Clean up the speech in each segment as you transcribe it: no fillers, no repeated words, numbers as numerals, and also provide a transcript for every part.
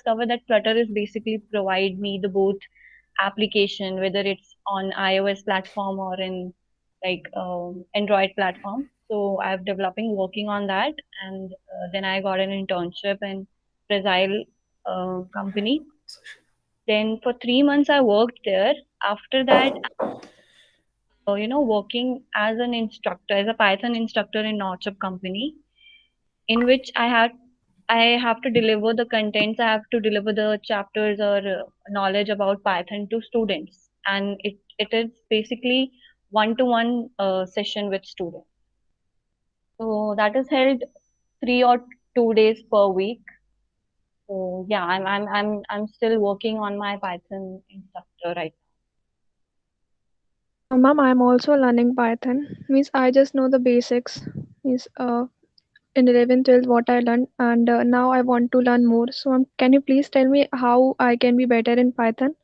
discovered that Flutter is basically provide me the both application, whether it's on iOS platform or in like Android platform. So I've developing working on that, and then I got an internship in Brazil company. Then for 3 months I worked there. After that, working as an instructor, as a Python instructor in Notchup company, in which I have to deliver the contents, I have to deliver the chapters or knowledge about Python to students, and it is basically one-to-one session with students. So that is held 3 or 2 days per week. So yeah, I'm still working on my Python instructor right Ma'am, I'm also learning Python. Means I just know the basics. Means in 11th, 12th, what I learned, and now I want to learn more. So, can you please tell me how I can be better in Python?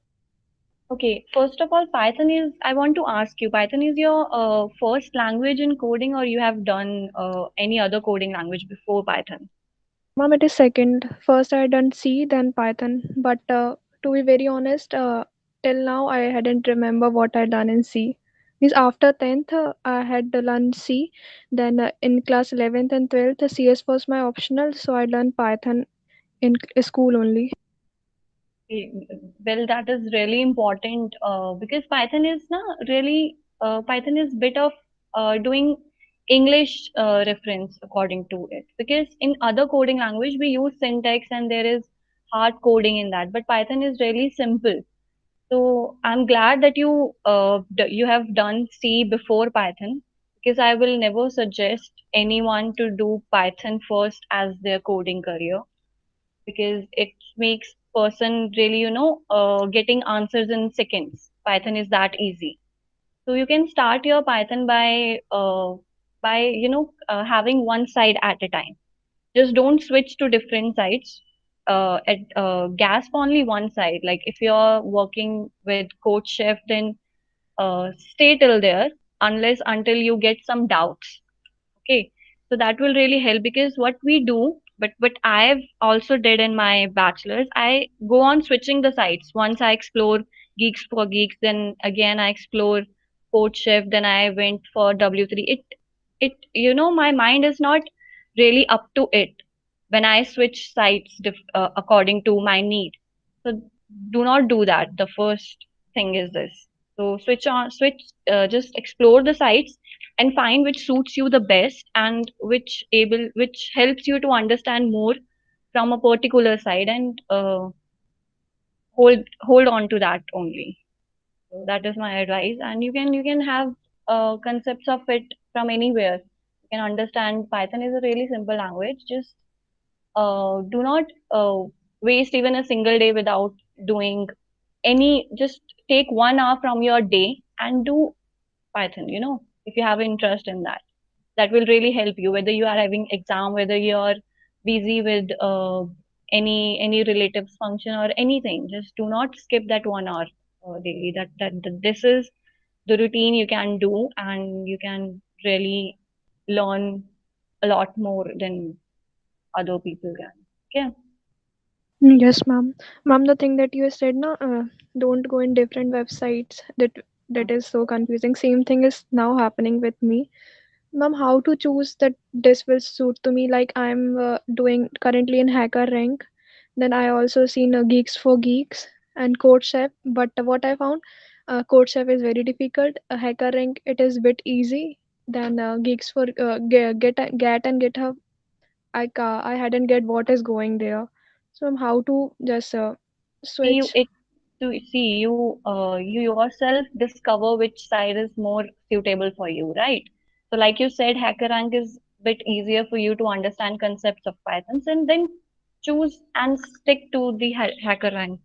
now. Okay, first of all, I want to ask you, Python is your first language in coding, or you have done any other coding language before Python? Ma'am, it is second. First, I done C, then Python. But to be very honest, till now I hadn't remember what I done in C. Means after 10th, I had to learn C. Then in class 11th and 12th, CS was my optional, so I learned Python in school only. Okay, well, that is really important because Python is na really Python is bit of doing English reference according to it, because in other coding language we use syntax and there is hard coding in that, but Python is really simple. So I'm glad that you have done C before Python, because I will never suggest anyone to do Python first as their coding career, because it makes person really getting answers in seconds. Python is that easy. So you can start your Python by having one side at a time. Just don't switch to different sides. At Gasp only one side. Like if you're working with Code Chef, then stay till there unless until you get some doubts. Okay, so that will really help, because what we do, but I've also did in my bachelor's, I go on switching the sites. Once I explore Geeks for Geeks, then again I explore Code Chef, then I went for W3. My mind is not really up to it when I switch sites according to my need. So do not do that. The first thing is this. So just explore the sites and find which suits you the best, and which helps you to understand more from a particular side, and hold on to that only. So that is my advice, and you can have concepts of it from anywhere. You can understand Python is a really simple language. Just do not waste even a single day without doing any. Just take 1 hour from your day and do Python. If you have interest in that, that will really help you, whether you are having exam, whether you're busy with any relatives function or anything. Just do not skip that 1 hour daily. That this is the routine you can do, and you can really learn a lot more than other people can. Okay. Yes, ma'am. Ma'am, the thing that you said, no, don't go in different websites. That is so confusing. Same thing is now happening with me. Ma'am, how to choose that this will suit to me? Like I'm doing currently in Hacker Rank. Then I also seen Geeks for Geeks and Code Chef. But what I found, Code Chef is very difficult. Hacker Rank it is bit easy. Then Geeks for Get and GitHub. I hadn't get what is going there. So how to just See you switch. it to see you yourself discover which side is more suitable for you, right? So like you said, HackerRank is bit easier for you to understand concepts of Pythons, and then choose and stick to the HackerRank.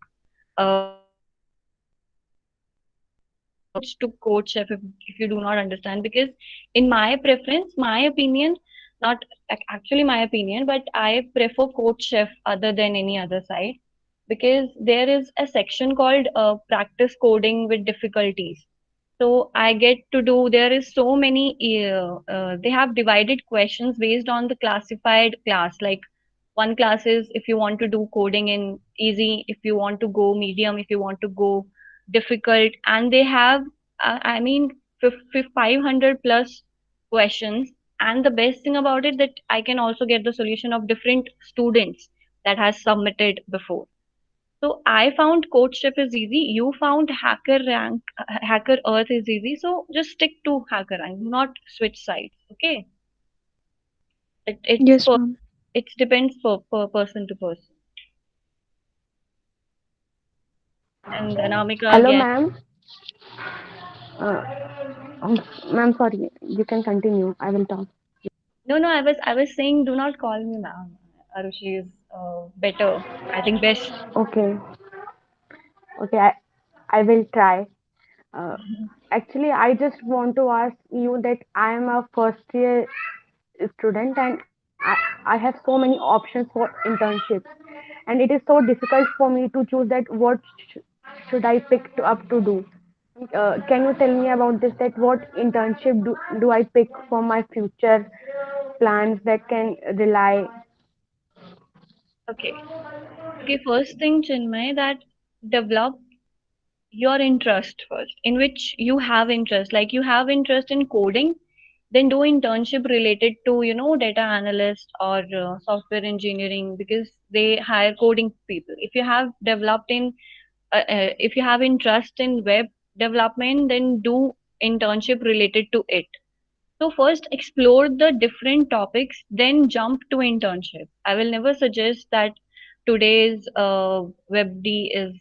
Switch to Code Chef if you do not understand, because in my preference, my opinion, not actually my opinion, but I prefer Code Chef other than any other site, because there is a section called practice coding with difficulties. So I get to do, there is so many, they have divided questions based on the classified class, like One class is if you want to do coding in easy, if you want to go medium, if you want to go difficult, and they have, I mean, 500 plus questions. And the best thing about it that I can also get the solution of different students that has submitted before. So I found CodeChef is easy. You found Hacker Rank, Hacker Earth is easy. So just stick to Hacker Rank, not switch sides. Okay, it it's Yes, per, ma'am. it depends per person to person. And Anamika Hello, again. ma'am. Uh, ma'am, sorry. You can continue. I will talk. No, no, I was saying do not call me ma'am. Arushi is better. I think best. Okay. Okay. I will try. Uh, Actually, I just want to ask you that I am a first year student and I have so many options for internships. And it is so difficult for me to choose that what should I pick up to do. Can you tell me about this? That what internship do I pick for my future plans that can rely. Okay. Okay, first thing, Chinmay, that develop your interest first, in which you have interest. Like you have interest in coding, then do internship related to, data analyst or software engineering because they hire coding people. If you have developed in, if you have interest in web development, then do internship related to it. So first explore the different topics, then jump to internship. I will never suggest that today's WebD is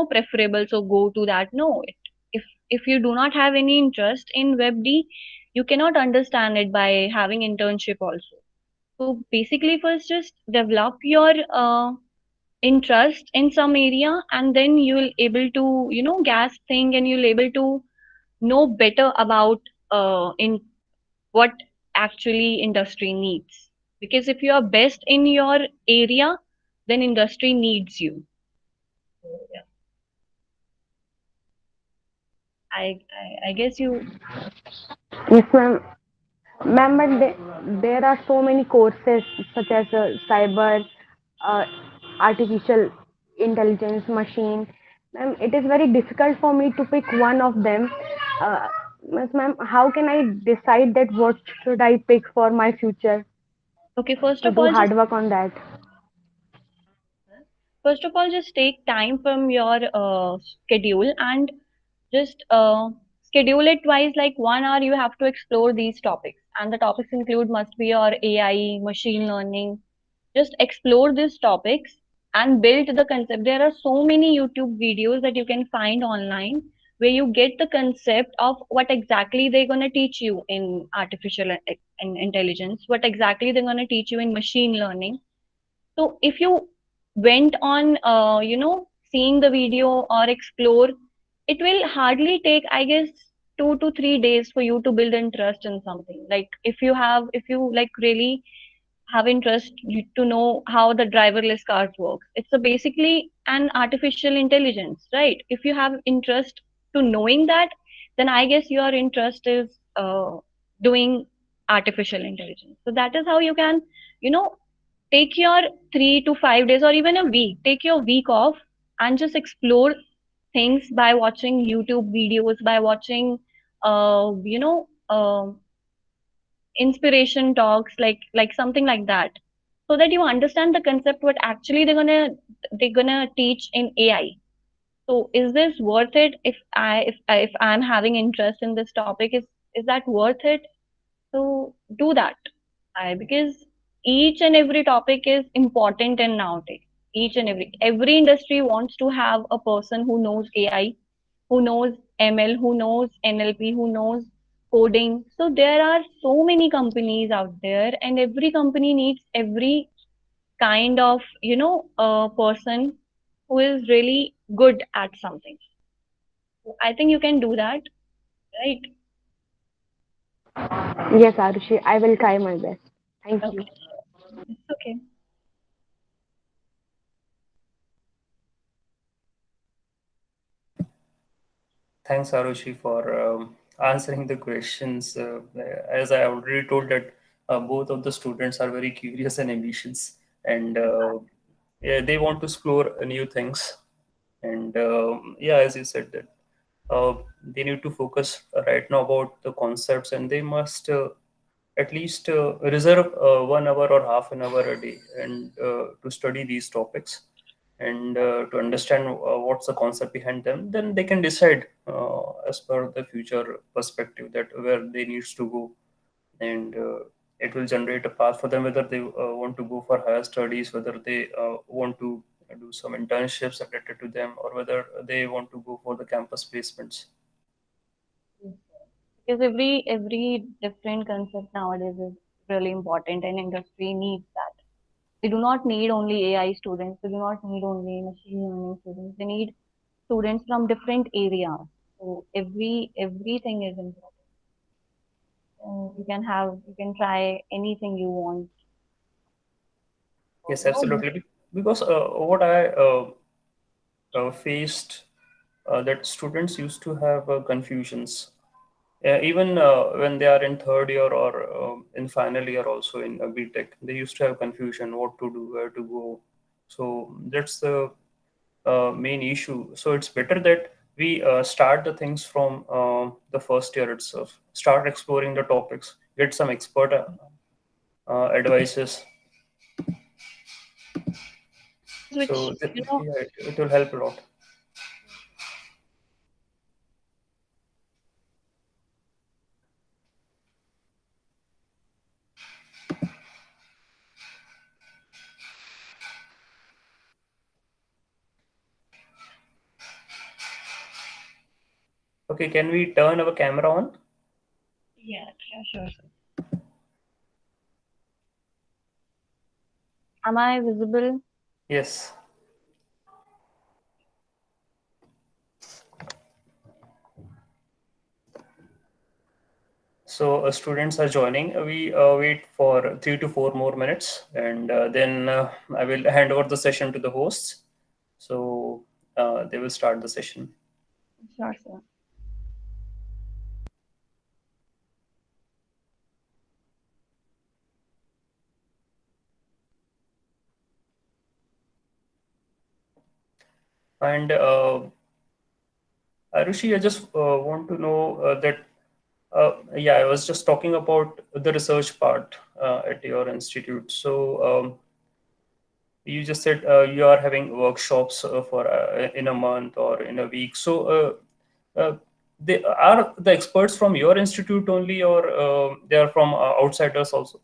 preferable, so go to that. No, if you do not have any interest in WebD, you cannot understand it by having internship also. So basically, first just develop your interest in some area, and then you'll able to gas thing, and you'll able to know better about in what actually industry needs, because if you are best in your area, then industry needs you. So, yeah, I guess you. Yes, ma'am. Ma'am, but there are so many courses such as cyber, uh, artificial intelligence, machine. Ma'am, it is very difficult for me to pick one of them. Uh, yes, ma'am, how can I decide that what should I pick for my future Okay, first to of do all just hard work on that? first of all just take time from your schedule and just schedule it twice, like 1 hour you have to explore these topics, and the topics include must be your AI, machine learning. Just explore these topics and build the concept. There are so many YouTube videos that you can find online where you get the concept of what exactly they're going to teach you in artificial intelligence, what exactly they're going to teach you in machine learning. So if you went on, seeing the video or explore, it will hardly take, I guess, 2 to 3 days for you to build interest in something. Like if you like really have interest to know how the driverless cars works. It's a basically an artificial intelligence, right? If you have interest to knowing that, then I guess your interest is doing artificial intelligence. So that is how you can, you know, take your 3 to 5 days or even a week. Take your week off and just explore things by watching YouTube videos, by watching, inspiration talks, like something like that, so that you understand the concept what actually they're gonna teach in AI. So is this worth it? If I'm having interest in this topic, is that worth it? So do that. Because each and every topic is important in nowadays. Each and every industry wants to have a person who knows AI, who knows ML, who knows NLP, who knows coding. So there are so many companies out there, and every company needs every kind of person who is really good at something. So I think you can do that, right? Yes, Arushi, I will try my best. Thank you. Okay, it's okay. Thanks, Arushi, for answering the questions. As I already told that both of the students are very curious and ambitious. and yeah, they want to explore new things. And yeah, as you said that they need to focus right now about the concepts, and they must at least reserve 1 hour or half an hour a day and to study these topics and to understand what's the concept behind them. Then they can decide as per the future perspective that where they needs to go, and it will generate a path for them, whether they want to go for higher studies, whether they want to do some internships related to them, or whether they want to go for the campus placements. Because every different concept nowadays is really important, and industry needs that. They do not need only AI students. They do not need only machine learning students. They need students from different areas. So everything is important. You can try anything you want. Yes, No. absolutely. Because what I faced that students used to have confusions. Even when they are in third year or in final year, also in BTech, they used to have confusion what to do, where to go. So that's the main issue. So it's better that we start the things from the first year itself, start exploring the topics, get some expert advices. Which So yeah, it will help a lot. Okay, can we turn our camera on? yeah, sure. Am I visible? Yes. So students are joining. We wait for 3 to 4 more minutes, and then I will hand over the session to the hosts. So they will start the session. Sure, sir. And Arushi, I just want to know that, yeah, I was just talking about the research part at your institute. So you just said you are having workshops for in a month or in a week. So they are the experts from your institute only, or they are from outsiders also?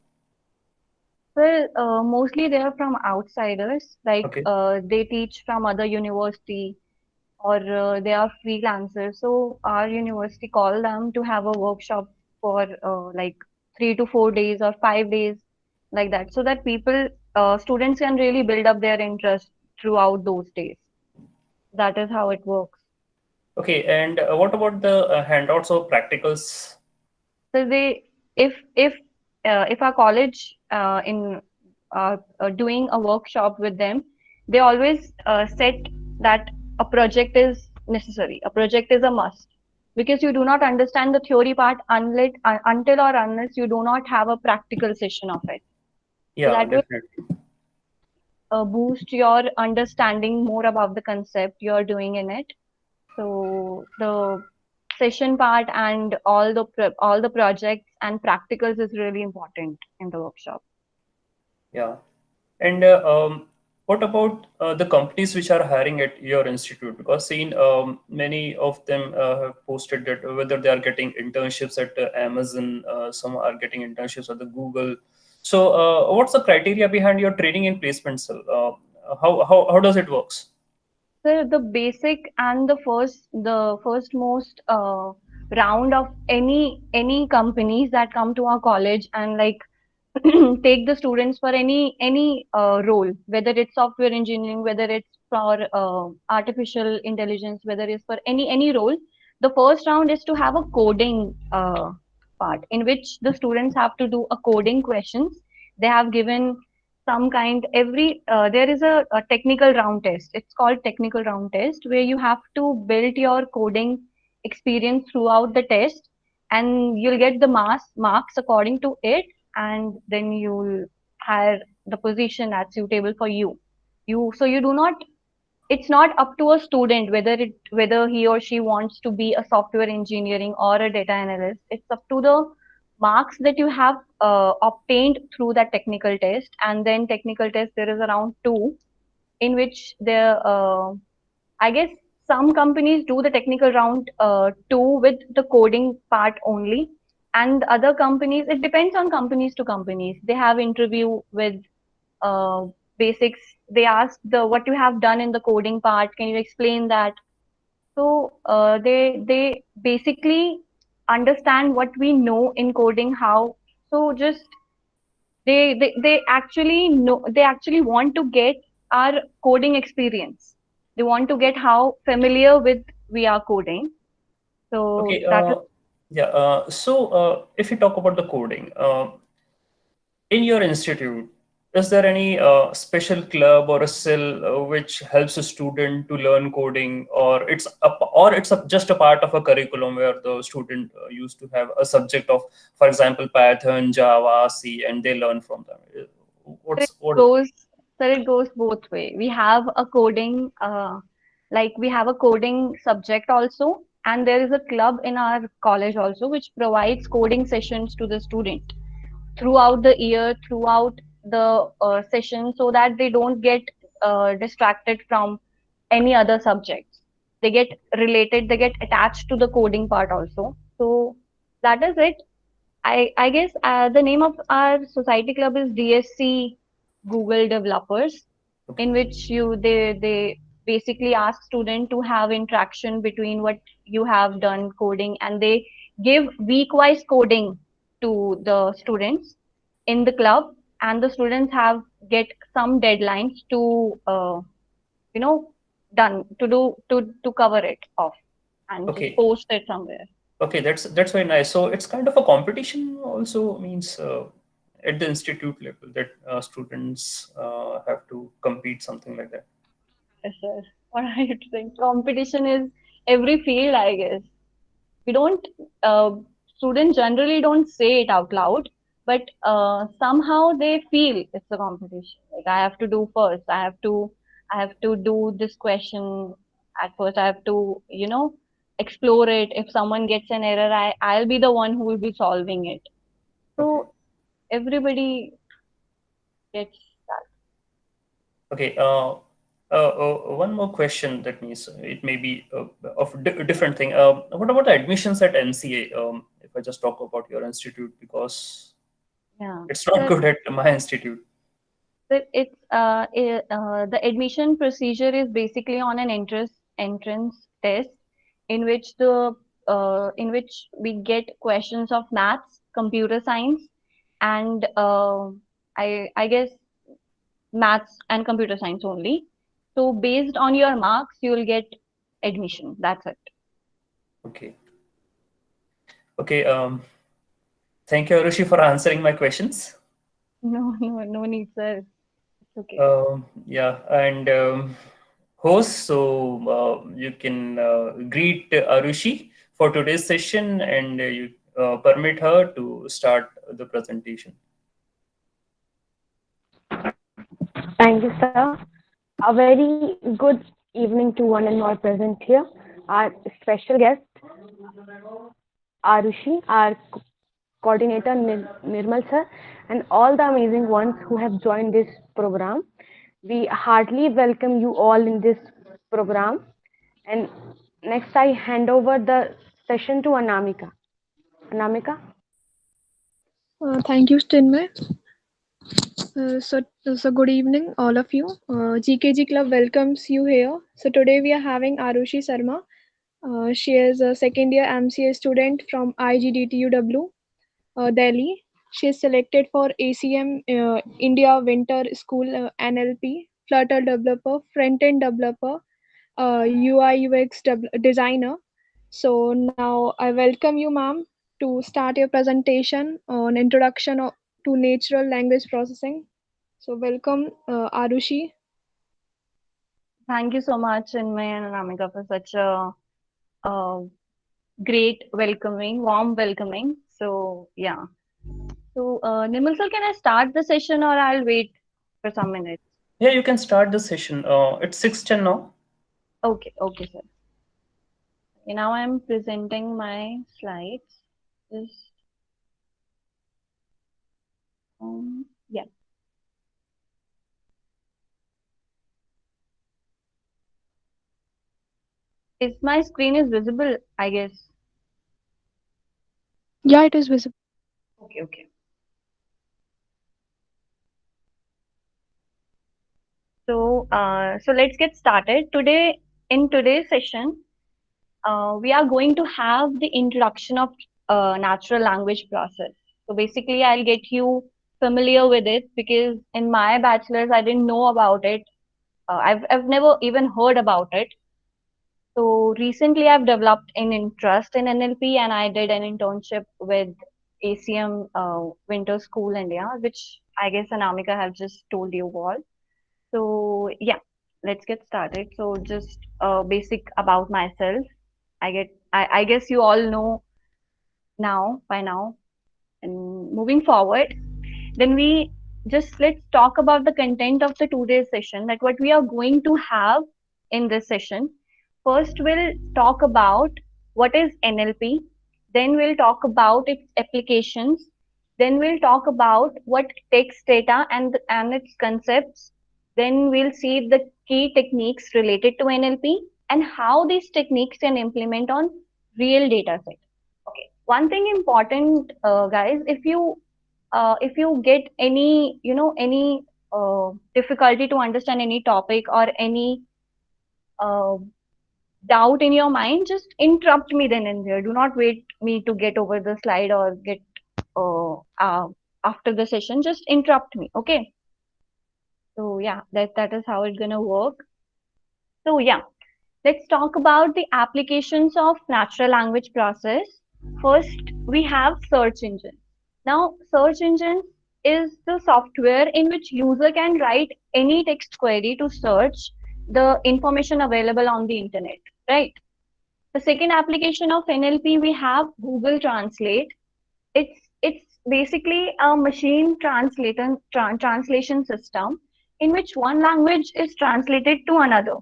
Well, mostly they are from outsiders, like Okay. they teach from other university or they are freelancers. So our university call them to have a workshop for like 3 to 4 days or 5 days, like that, so that students can really build up their interest throughout those days. That is how it works. Okay. And what about the handouts or practicals? So if our college in doing a workshop with them, they always set that a project is necessary. A project is a must, because you do not understand the theory part until or unless you do not have a practical session of it. So Yeah, that will definitely. boost your understanding more about the concept you're doing in it. So the session part and all the projects and practicals is really important in the workshop. Yeah. And what about the companies which are hiring at your institute? Because seen many of them have posted that whether they are getting internships at Amazon, some are getting internships at the Google. So what's the criteria behind your training and placements? How does it works? So the basic and the first most round of any companies that come to our college and like take the students for any role, whether it's software engineering, whether it's for artificial intelligence, whether it's for any role. The first round is to have a coding part in which the students have to do a coding questions. They have given some kind every there is a technical round test. It's called technical round test, where you have to build your coding experience throughout the test, and you'll get the marks according to it, and then you'll hire the position that's suitable for you. So you do not, it's not up to a student whether he or she wants to be a software engineering or a data analyst. It's up to the marks that you have obtained through that technical test. And then technical test, there is around two, in which there I guess some companies do the technical round two with the coding part only, and other companies, it depends on companies to companies. They have interview with uh, basics. They ask the what you have done in the coding part. Can you explain that? So they basically understand what we know in coding. How, so just they actually know, they actually want to get our coding experience. They want to get how familiar with we are coding. So Okay. that is Yeah. So if you talk about the coding, in your institute, is there any special club or a cell which helps a student to learn coding, or it's just a part of a curriculum where the student used to have a subject of, for example, Python, Java, C, and they learn from them? it What's what? goes, so it goes both way. We have a coding like we have a coding subject also, and there is a club in our college also which provides coding sessions to the student throughout the year, throughout the session, so that they don't get distracted from any other subjects. They get related, they get attached to the coding part also. So that is it. I guess the name of our society club is DSC Google Developers, in which they basically ask student to have interaction between what you have done coding, and they give week wise coding to the students in the club, and the students have get some deadlines to you know done to do to cover it off and just Okay. post it somewhere. Okay, that's very nice. So it's kind of a competition also, means at the institute level that students have to compete, something like that. Yes, sir. What I think competition is every field, I guess. We don't uh, Students generally don't say it out loud, but somehow they feel it's a competition. Like I have to do first. I have to do this question at first. I have to explore it. If someone gets an error, I'll be the one who will be solving it. Okay. So everybody gets that. Okay. One more question. That means it may be of a different thing. What about the admissions at NCA? If I just talk about your institute, because Yeah. it's not So good at my institute. the admission procedure is basically on an entrance test, in which we get questions of maths, computer science, and I guess maths and computer science only. So based on your marks, you will get admission. That's it. Okay. Okay. Thank you, Arushi, for answering my questions. No, no, no need, sir. It's okay. Yeah, and host, so you can greet Arushi for today's session, and you permit her to start the presentation. Thank you, sir. A very good evening to one and all present here. Our special guest, Arushi, our coordinator Nirmal sir, and all the amazing ones who have joined this program. We heartily welcome you all in this program. And next, I hand over the session to Anamika. Anamika? Thank you, Chinmay. So good evening, all of you. GKG Club welcomes you here. So today we are having Arushi Sarma. She is a second year MCA student from IGDTUW, Delhi. She is selected for ACM India Winter School NLP, Flutter developer, front end developer, UI UX designer. So now I welcome you, ma'am, to start your presentation on introduction to natural language processing. So welcome, Arushi. Thank you so much, Chinmay and Anamika, for such a uh, great welcoming, warm welcoming. So yeah. So Nimal sir, can I start the session or I'll wait? for some minutes? Yeah, you can start the session. It's 6:10 now. Okay, okay, sir. Okay, now I'm presenting my slides. Just yeah. Is my screen is visible, I guess. Yeah, it is visible. Okay, okay. So let's get started. In today's session, we are going to have the introduction of natural language process. So basically, I'll get you familiar with it because in my bachelor's, I didn't know about it. I've never even heard about it. So recently, I've developed an interest in NLP, and I did an internship with ACM Winter School India, which I guess Anamika have just told you all. So yeah, let's get started. So just basic about myself. I guess you all know now by now. And moving forward, then we just let's talk about the content of the today's session. That what we are going to have in this session. First, we'll talk about what is NLP. Then we'll talk about its applications. Then we'll talk about what text data and its concepts. Then we'll see the key techniques related to NLP and how these techniques can implement on real data set. Okay. One thing important, guys, if you get any any difficulty to understand any topic or any uh, doubt in your mind, just interrupt me then and there. Do not wait me to get over the slide or get uh, uh, after the session. Just interrupt me, okay? So yeah, that is how it's gonna work. So yeah, let's talk about the applications of natural language process. First, we have search engine. Now, search engine is the software in which user can write any text query to search the information available on the internet, right? The second application of NLP we have Google Translate. It's basically a machine translation system in which one language is translated to another.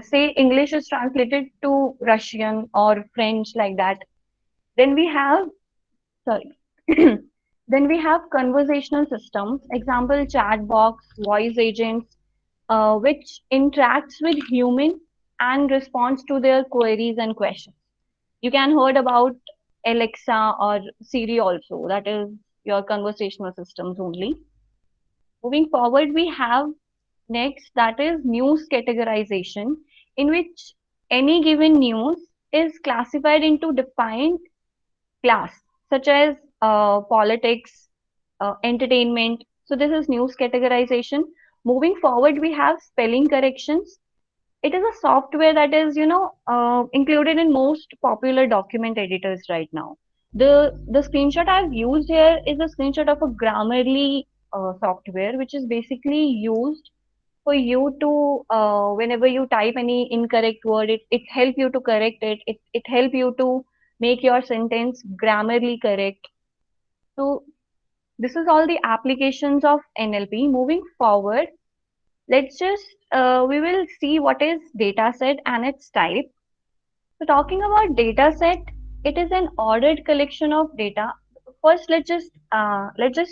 Say English is translated to Russian or French like that. Then we have sorry. Then we have conversational systems, example chat box, voice agents, which interacts with human and responds to their queries and questions. You can heard about Alexa or Siri also. That is your conversational systems only. Moving forward, we have next that is news categorization, in which any given news is classified into defined class, such as politics, entertainment. So this is news categorization. Moving forward, we have spelling corrections. It is a software that is, included in most popular document editors right now. The screenshot I've used here is a screenshot of a Grammarly software, which is basically used for you to whenever you type any incorrect word, it help you to correct it. It help you to make your sentence grammarly correct. So this is all the applications of NLP. Moving forward, let's just we will see what is data set and its type. So talking about data set, it is an ordered collection of data. First, let's just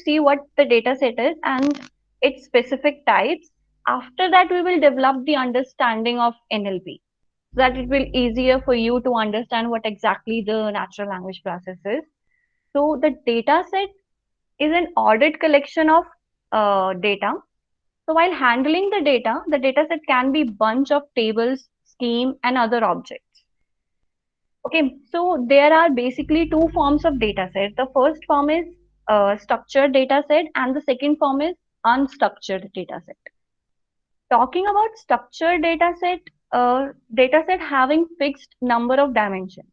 see what the data set is and its specific types. After that, we will develop the understanding of NLP so that it will easier for you to understand what exactly the natural language process is. So the data set is an ordered collection of data. So while handling the data set can be bunch of tables, scheme, and other objects. Okay, so there are basically two forms of data set. The first form is structured data set, and the second form is unstructured data set. Talking about structured data set having fixed number of dimensions.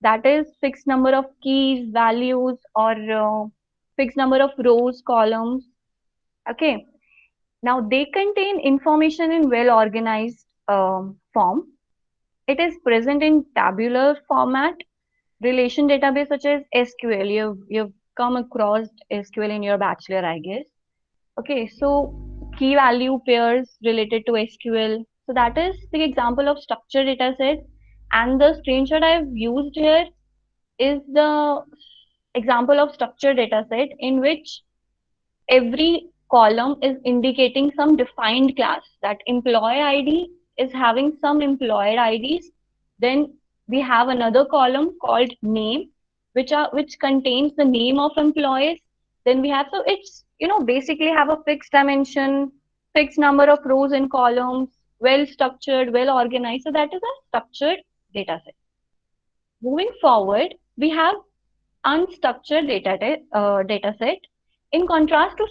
That is fixed number of keys, values, or fixed number of rows, columns. Okay. Now they contain information in well organized form. It is present in tabular format, relation database such as SQL. You've come across SQL in your bachelor, I guess. Okay, so key value pairs related to SQL. So that is the example of structured data set. And the screenshot I've used here is the example of structured data set in which every column is indicating some defined class. That employee ID is having some employer IDs. Then we have another column called name, which contains the name of employees. Then we have, so it's, basically have a fixed dimension, fixed number of rows and columns, well structured, well organized. So that is a structured data set. Moving forward, we have unstructured data set. In contrast to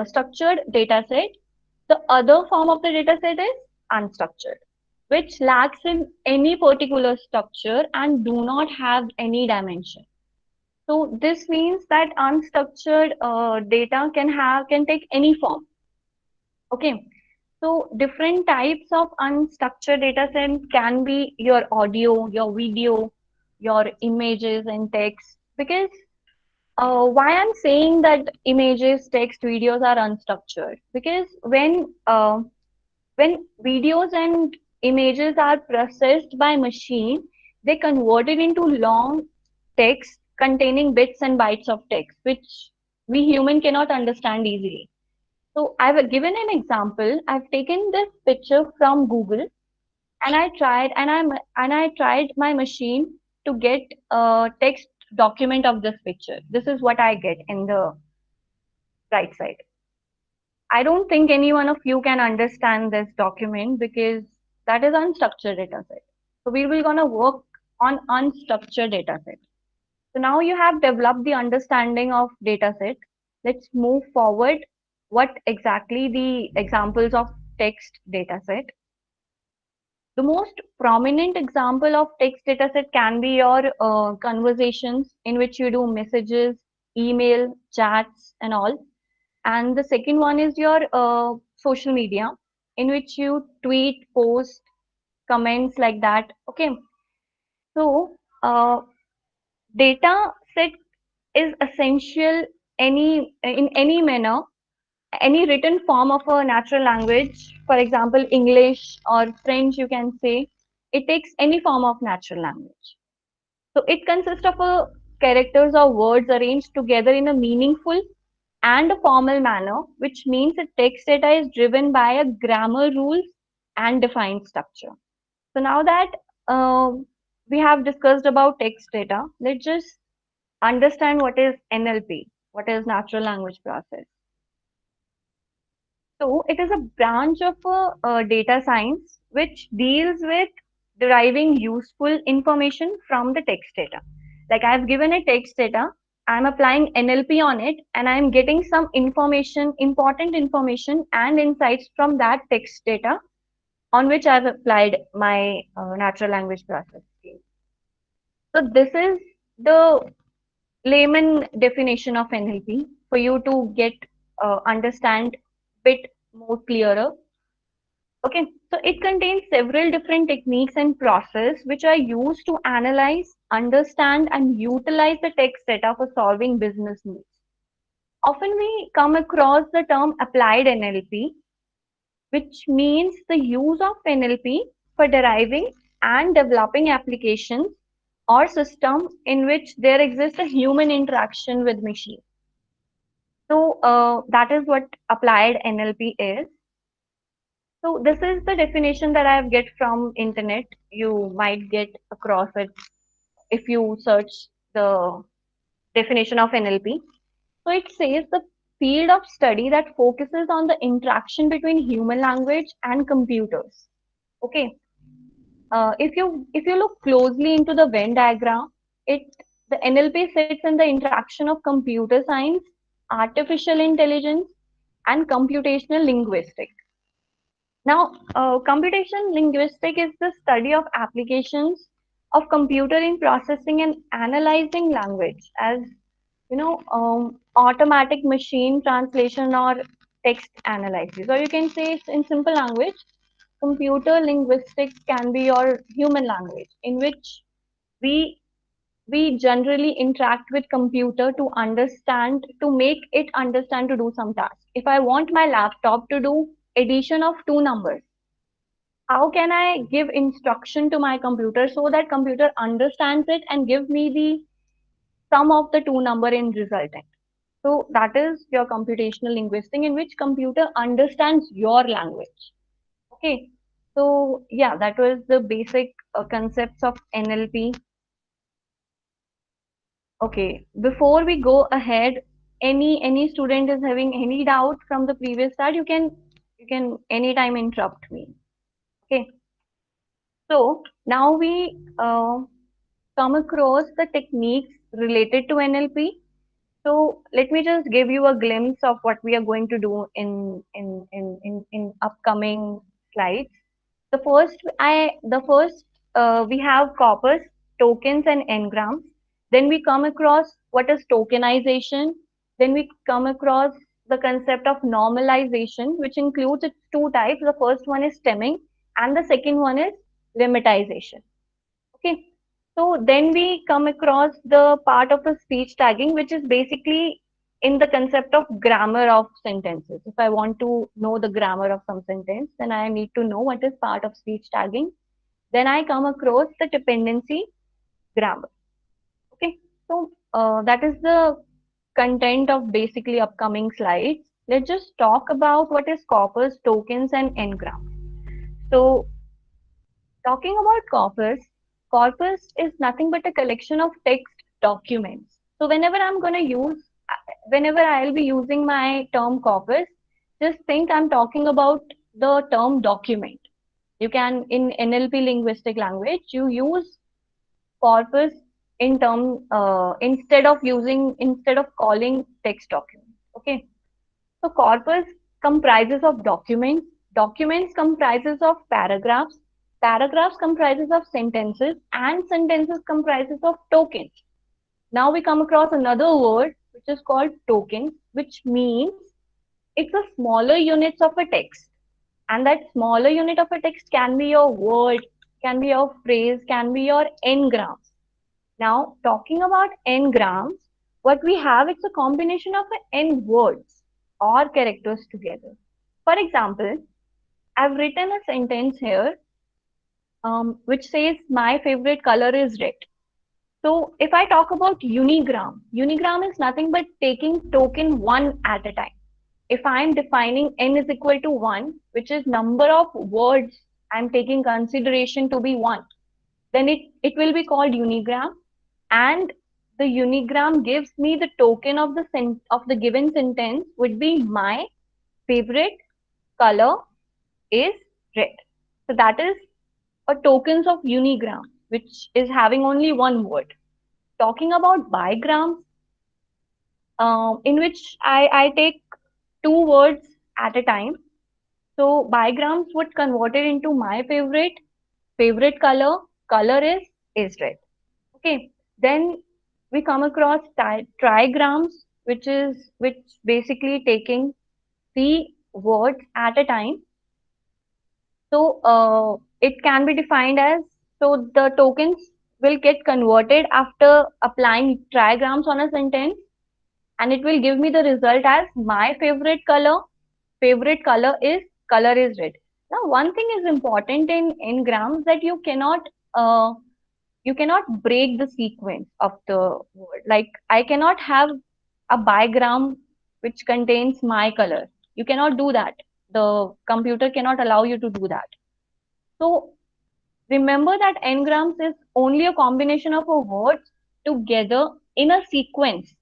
structured data set, the other form of the data set is unstructured, which lacks in any particular structure and do not have any dimension. So this means that unstructured data can take any form. Okay. So different types of unstructured data set can be your audio, your video, your images and text. Because why I'm saying that images, text, videos are unstructured? Because when videos and images are processed by machine, they convert it into long text containing bits and bytes of text, which we human cannot understand easily. So I've given an example. I've taken this picture from Google and I tried my machine to get a text document of this picture. This is what I get in the right side. I don't think any one of you can understand this document because that is unstructured data set. So we will gonna work on unstructured data set. So now you have developed the understanding of data set. Let's move forward. What exactly the examples of text data set? The most prominent example of text data set can be your conversations in which you do messages, email, chats, and all. And the second one is your social media in which you tweet, post, comments like that. Okay. So data set is essential in any manner, any written form of a natural language, for example, English or French, you can say, it takes any form of natural language. So it consists of a characters or words arranged together in a meaningful and a formal manner, which means a text data is driven by a grammar rules and defined structure. So now that we have discussed about text data, let's just understand what is NLP, what is natural language process. So it is a branch of data science which deals with deriving useful information from the text data. Like I've given a text data, I'm applying NLP on it, and I'm getting some information, important information and insights from that text data on which I've applied my natural language processing. So this is the layman definition of NLP for you to get understand bit more clearer. Okay, so it contains several different techniques and process which are used to analyze, understand, and utilize the text data for solving business needs. Often we come across the term applied NLP, which means the use of NLP for deriving and developing applications or system in which there exists a human interaction with machine. So that is what applied NLP is. So this is the definition that I have get from internet. You might get across it if you search the definition of NLP. So it says the field of study that focuses on the interaction between human language and computers. Okay. If you look closely into the Venn diagram, the NLP sits in the interaction of computer science, artificial intelligence, and computational linguistics. Now, computation linguistic is the study of applications of computer in processing and analyzing language, as automatic machine translation or text analysis. Or you can say it's in simple language, computer linguistics can be your human language in which we we generally interact with computer to understand, to make it understand to do some task. If I want my laptop to do addition of two numbers, how can I give instruction to my computer so that computer understands it and give me the sum of the two number in resultant? So that is your computational linguistic, in which computer understands your language. Okay. So yeah, that was the basic concepts of NLP. Okay. Before we go ahead, any student is having any doubt from the previous start, you can anytime interrupt me. Okay. So now we come across the techniques related to NLP. So let me just give you a glimpse of what we are going to do in upcoming slides. The first we have corpus, tokens, and engrams. Then we come across what is tokenization. Then we come across the concept of normalization, which includes its two types. The first one is stemming, and the second one is lemmatization. Okay. So then we come across the part of the speech tagging, which is basically in the concept of grammar of sentences. If I want to know the grammar of some sentence, then I need to know what is part of speech tagging. Then I come across the dependency grammar. Okay. So that is the content of basically upcoming slides. Let's just talk about what is corpus, tokens, and engrams. So talking about corpus is nothing but a collection of text documents. So whenever I'll be using my term corpus, just think I'm talking about the term document. You can, in NLP linguistic language, you use corpus instead of calling text document. Okay. So corpus comprises of documents, documents comprises of paragraphs, paragraphs comprises of sentences, and sentences comprises of tokens. Now we come across another word which is called tokens, which means it's a smaller units of a text. And that smaller unit of a text can be your word, can be your phrase, can be your n-grams. Now, talking about n-grams, what we have, it's a combination of n words or characters together. For example, I've written a sentence here which says my favorite color is red. So if I talk about unigram, unigram is nothing but taking token one at a time. If I'm defining n is equal to 1, which is number of words I'm taking consideration to be 1, then it will be called unigram, and the unigram gives me the token of the given sentence would be my favorite color is red. So that is a tokens of unigram, which is having only one word. Talking about bigrams, in which I take two words at a time. So bigrams would convert it into my favorite color, color is red. Okay. Then we come across trigrams, which basically taking three words at a time. So it can be defined as, so the tokens will get converted after applying trigrams on a sentence, and it will give me the result as my favorite color is red. Now one thing is important in n-grams, that uh, you cannot break the sequence of the word. Like I cannot have a bigram which contains my color. You cannot do that. The computer cannot allow you to do that. So remember that n-grams is only a combination of a words together in a sequence.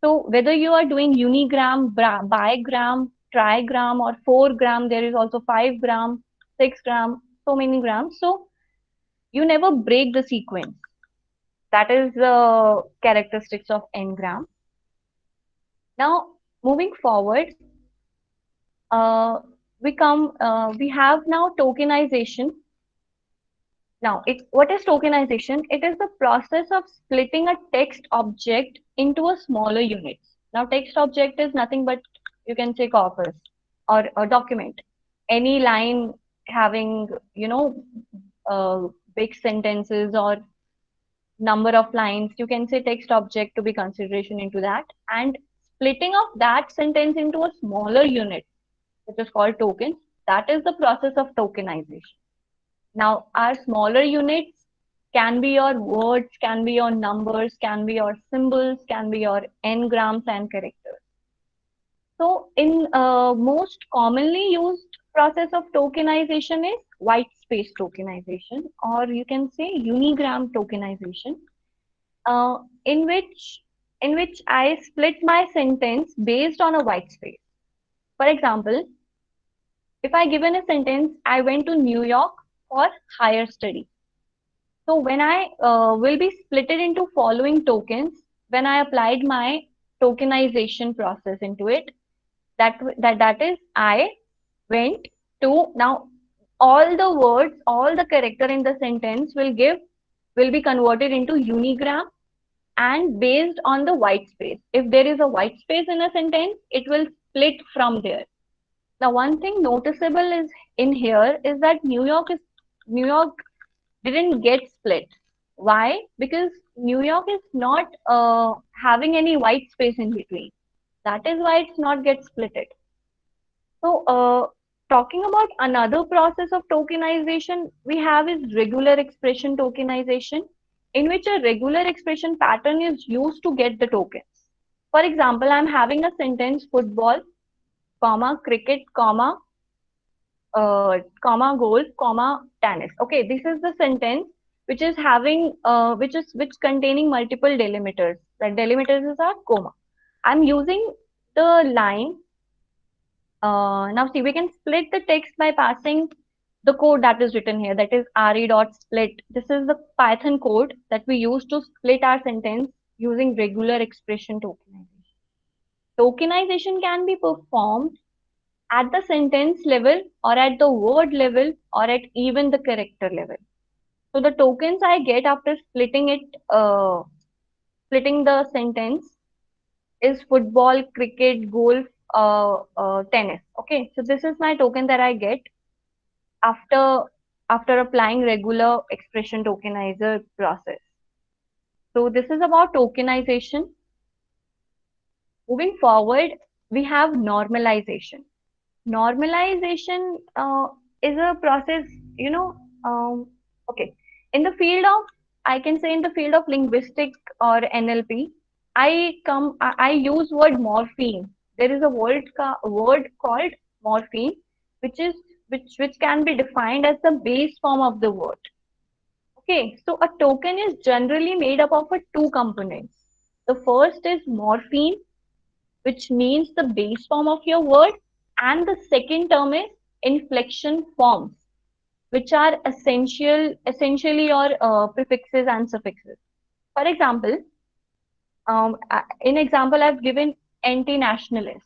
So whether you are doing unigram, bigram, trigram, or 4-gram, there is also 5-gram, 6-gram, so many grams. So you never break the sequence. That is the characteristics of n-gram. Now moving forward, uh, we have now tokenization. Now, what is tokenization? It is the process of splitting a text object into a smaller units. Now, text object is nothing but, you can say, corpus or a document. Any line having, big sentences or number of lines. You can say text object to be consideration into that, and splitting of that sentence into a smaller unit, which is called tokens. That is the process of tokenization. Now, our smaller units can be your words, can be your numbers, can be your symbols, can be your n-grams and characters. So, in most commonly used process of tokenization is white space tokenization, or you can say unigram tokenization, uh, in which I split my sentence based on a white space. For example, if I given a sentence, I went to New York for higher study. So when I will be split it into following tokens, when I applied my tokenization process into it, that is I went to, now all the words, all the character in the sentence will be converted into unigram and based on the white space. If there is a white space in a sentence, it will split from there. Now, one thing noticeable is in here is that New York didn't get split. Why? Because New York is not having any white space in between. That is why it's not get splitted. So, talking about another process of tokenization we have is regular expression tokenization, in which a regular expression pattern is used to get the tokens. For example, I'm having a sentence football, comma, cricket, comma, golf, comma, tennis. Okay, this is the sentence which is having, which containing multiple delimiters. That delimiters is our comma. I'm using the line. Now see, we can split the text by passing the code that is written here. That is re.split. This is the Python code that we use to split our sentence using regular expression tokenization. Tokenization can be performed at the sentence level or at the word level or at even the character level. So the tokens I get after splitting the sentence is football, cricket, golf, tennis. Okay, so this is my token that I get after applying regular expression tokenizer process. So this is about tokenization. Moving forward, we have normalization. Normalization is a process, okay. In the field of, I can say in the field of linguistic or NLP, I use word morpheme. There is a word called morpheme, which can be defined as the base form of the word. Okay, so a token is generally made up of two components. The first is morpheme, which means the base form of your word, and the second term is inflection forms, which are essentially your prefixes and suffixes. For example, in example I've given anti-nationalist.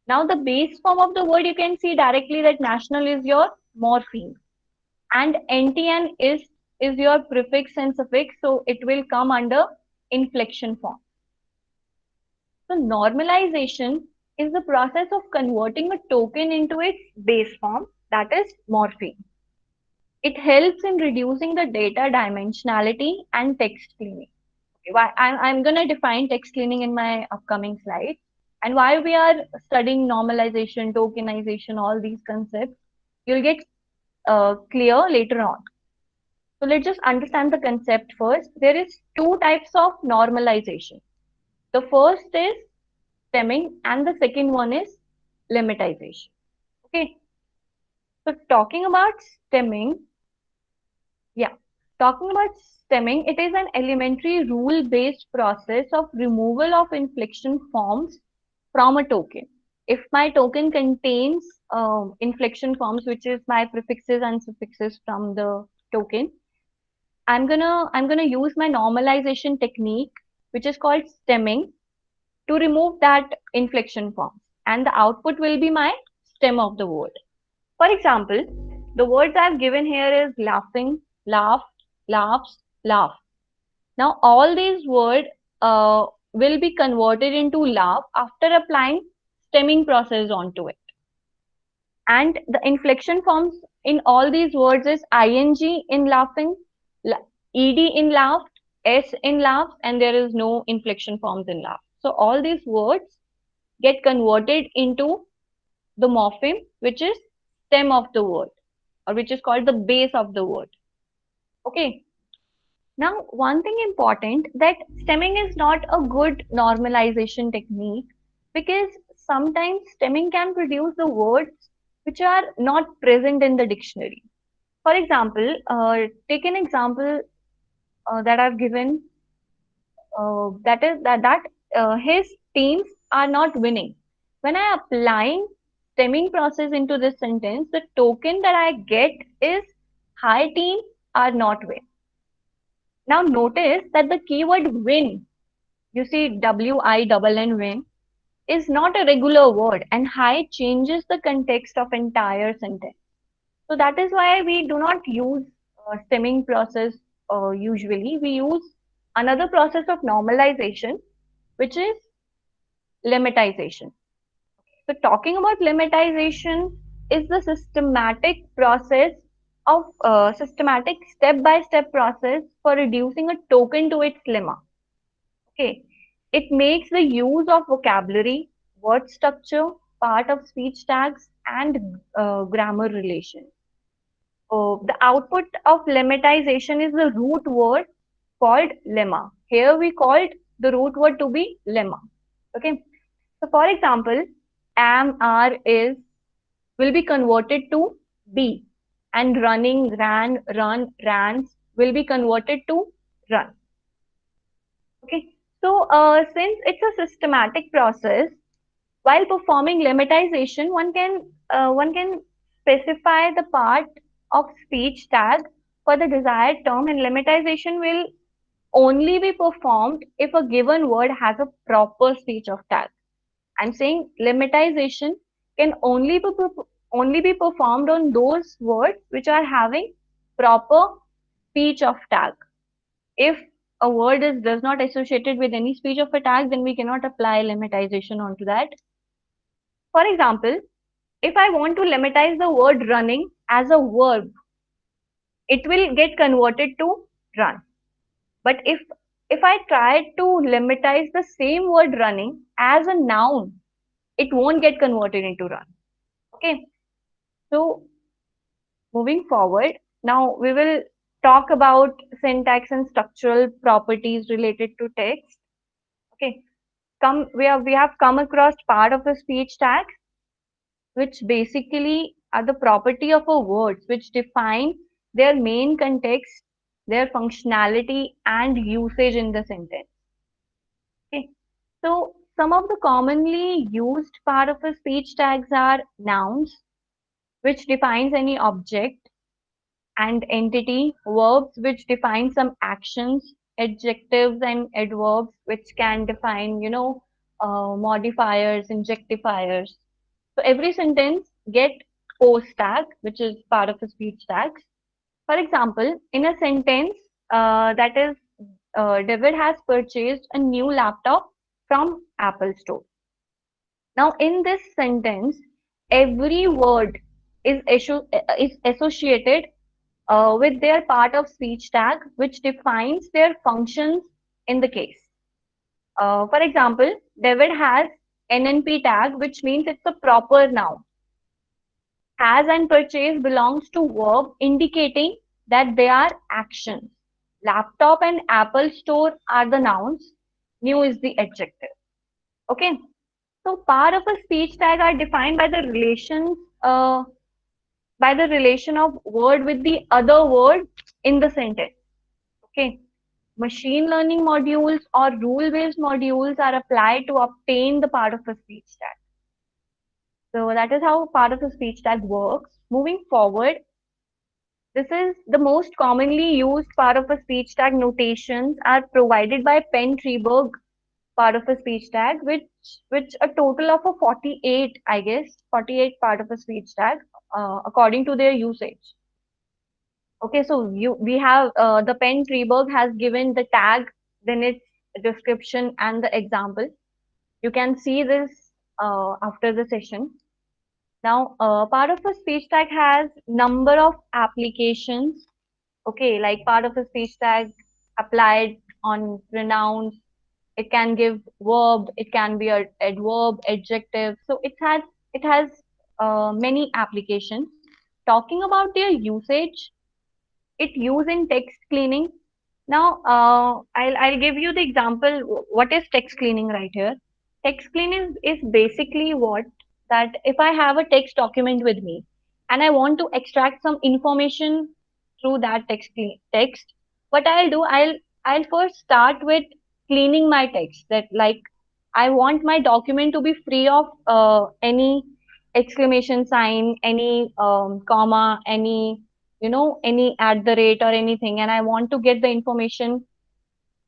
Now the base form of the word, you can see directly that national is your morpheme, and anti is your prefix and suffix, so it will come under inflection form. So normalization is the process of converting a token into its base form, that is morpheme. It helps in reducing the data dimensionality and text cleaning. Okay, I'm going to define text cleaning in my upcoming slide. And why we are studying normalization, tokenization, all these concepts, you'll get clear later on. So let's just understand the concept first. There is two types of normalization. The first is stemming and the second one is lemmatization. Okay. So talking about stemming, it is an elementary rule-based process of removal of inflection forms from a token. If my token contains inflection forms, which is my prefixes and suffixes from the token, I'm gonna use my normalization technique, which is called stemming, to remove that inflection forms, and the output will be my stem of the word. For example, the words I've given here is laughing, laugh, laughs, laugh. Now all these words will be converted into laugh after applying stemming process onto it. And the inflection forms in all these words is ing in laughing, ed in laughed, S in laughs and there is no inflection forms in laugh. So all these words get converted into the morpheme, which is stem of the word, or which is called the base of the word. Okay. Now, one thing important, that stemming is not a good normalization technique, because sometimes stemming can produce the words which are not present in the dictionary. For example, take an example that I've given, that is that his teams are not winning. When I applying stemming process into this sentence, the token that I get is "Hi team are not win." Now notice that the keyword "win," you see WINN win, is not a regular word, and "hi" changes the context of entire sentence. So that is why we do not use stemming process usually. We use another process of normalization, which is lemmatization. So talking about lemmatization is the systematic step-by-step process for reducing a token to its lemma. Okay, it makes the use of vocabulary, word structure, part of speech tags, and grammar relation. The output of lemmatization is the root word called lemma. Here we called the root word to be lemma. Okay. So for example, am, are, is will be converted to be, and running, ran, run, rans will be converted to run. Okay. So since it's a systematic process, while performing lemmatization, one can specify the part of speech tag for the desired term, and lemmatization will only be performed if a given word has a proper speech of tag. I'm saying lemmatization can only be performed on those words which are having proper speech of tag. If a word is does not associated with any speech of a tag, then we cannot apply lemmatization onto that. For example, if I want to lemmatize the word running as a verb, it will get converted to run. But if I try to lemmatize the same word running as a noun, it won't get converted into run. Okay. So moving forward, now we will talk about syntax and structural properties related to text. Okay. We have come across part of a speech tag, which basically are the property of a words which define their main context, their functionality, and usage in the sentence. Okay. So some of the commonly used part of a speech tags are nouns, which defines any object and entity, verbs, which define some actions, adjectives and adverbs, which can define, modifiers, injectifiers. So every sentence get post tag, which is part of a speech tags. For example, in a sentence that is, David has purchased a new laptop from Apple Store. Now, in this sentence, every word is associated with their part of speech tag, which defines their functions in the case. For example, David has NNP tag, which means it's a proper noun. Has and purchase belongs to verb, indicating that they are actions. Laptop and Apple Store are the nouns. New is the adjective. Okay. So part of a speech tag are defined by the relation of word with the other word in the sentence. Okay. Machine learning modules or rule-based modules are applied to obtain the part of a speech tag. So that is how part of a speech tag works. Moving forward, this is the most commonly used part of a speech tag. Notations are provided by Penn-Treberg part of a speech tag, which a total of a 48, I guess, 48 part of a speech tag, according to their usage. Okay, so we have the Penn-Treberg has given the tag, then its description and the example. You can see this after the session. Now, part of a speech tag has number of applications. Okay, like part of a speech tag applied on pronouns. It can give verb. It can be a adverb, adjective. So it has many applications. Talking about their usage, it used in text cleaning. Now, I'll give you the example. What is text cleaning right here? Text cleaning is basically what, that if I have a text document with me and I want to extract some information through that text, what I'll do, I'll first start with cleaning my text. That, like, I want my document to be free of any exclamation sign, any comma, any at the rate or anything, and I want to get the information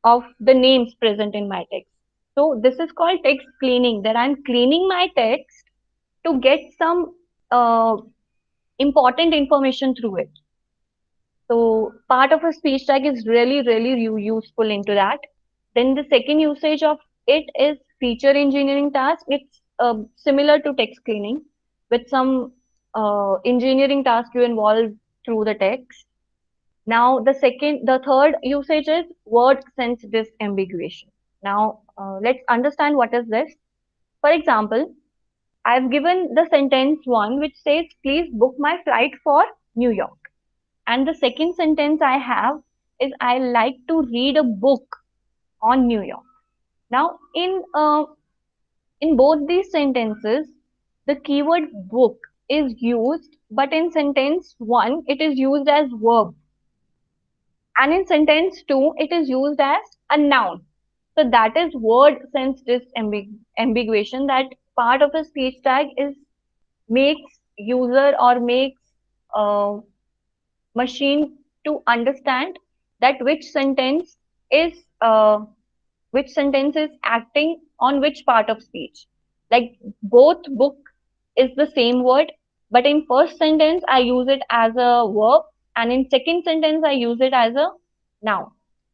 of the names present in my text. So this is called text cleaning, that I'm cleaning my text to get some uh, important information through it. So part of a speech tag is really, really useful into that. Then the second usage of it is feature engineering task. It's similar to text cleaning with some engineering task you involve through the text. Now, the third usage is word sense disambiguation. Now, let's understand what is this. For example, I've given the sentence one which says, please book my flight for New York. And the second sentence I have is, I like to read a book on New York. Now, in both these sentences, the keyword book is used, but in sentence one, it is used as verb. And in sentence 2, it is used as a noun. So that is word sense disambiguation. That part of a speech tag is makes user or makes uh, machine to understand that is uh, which sentence is acting on which part of speech. Like, both book is the same word, but in first sentence I use it as a verb, and in second sentence I use it as a noun.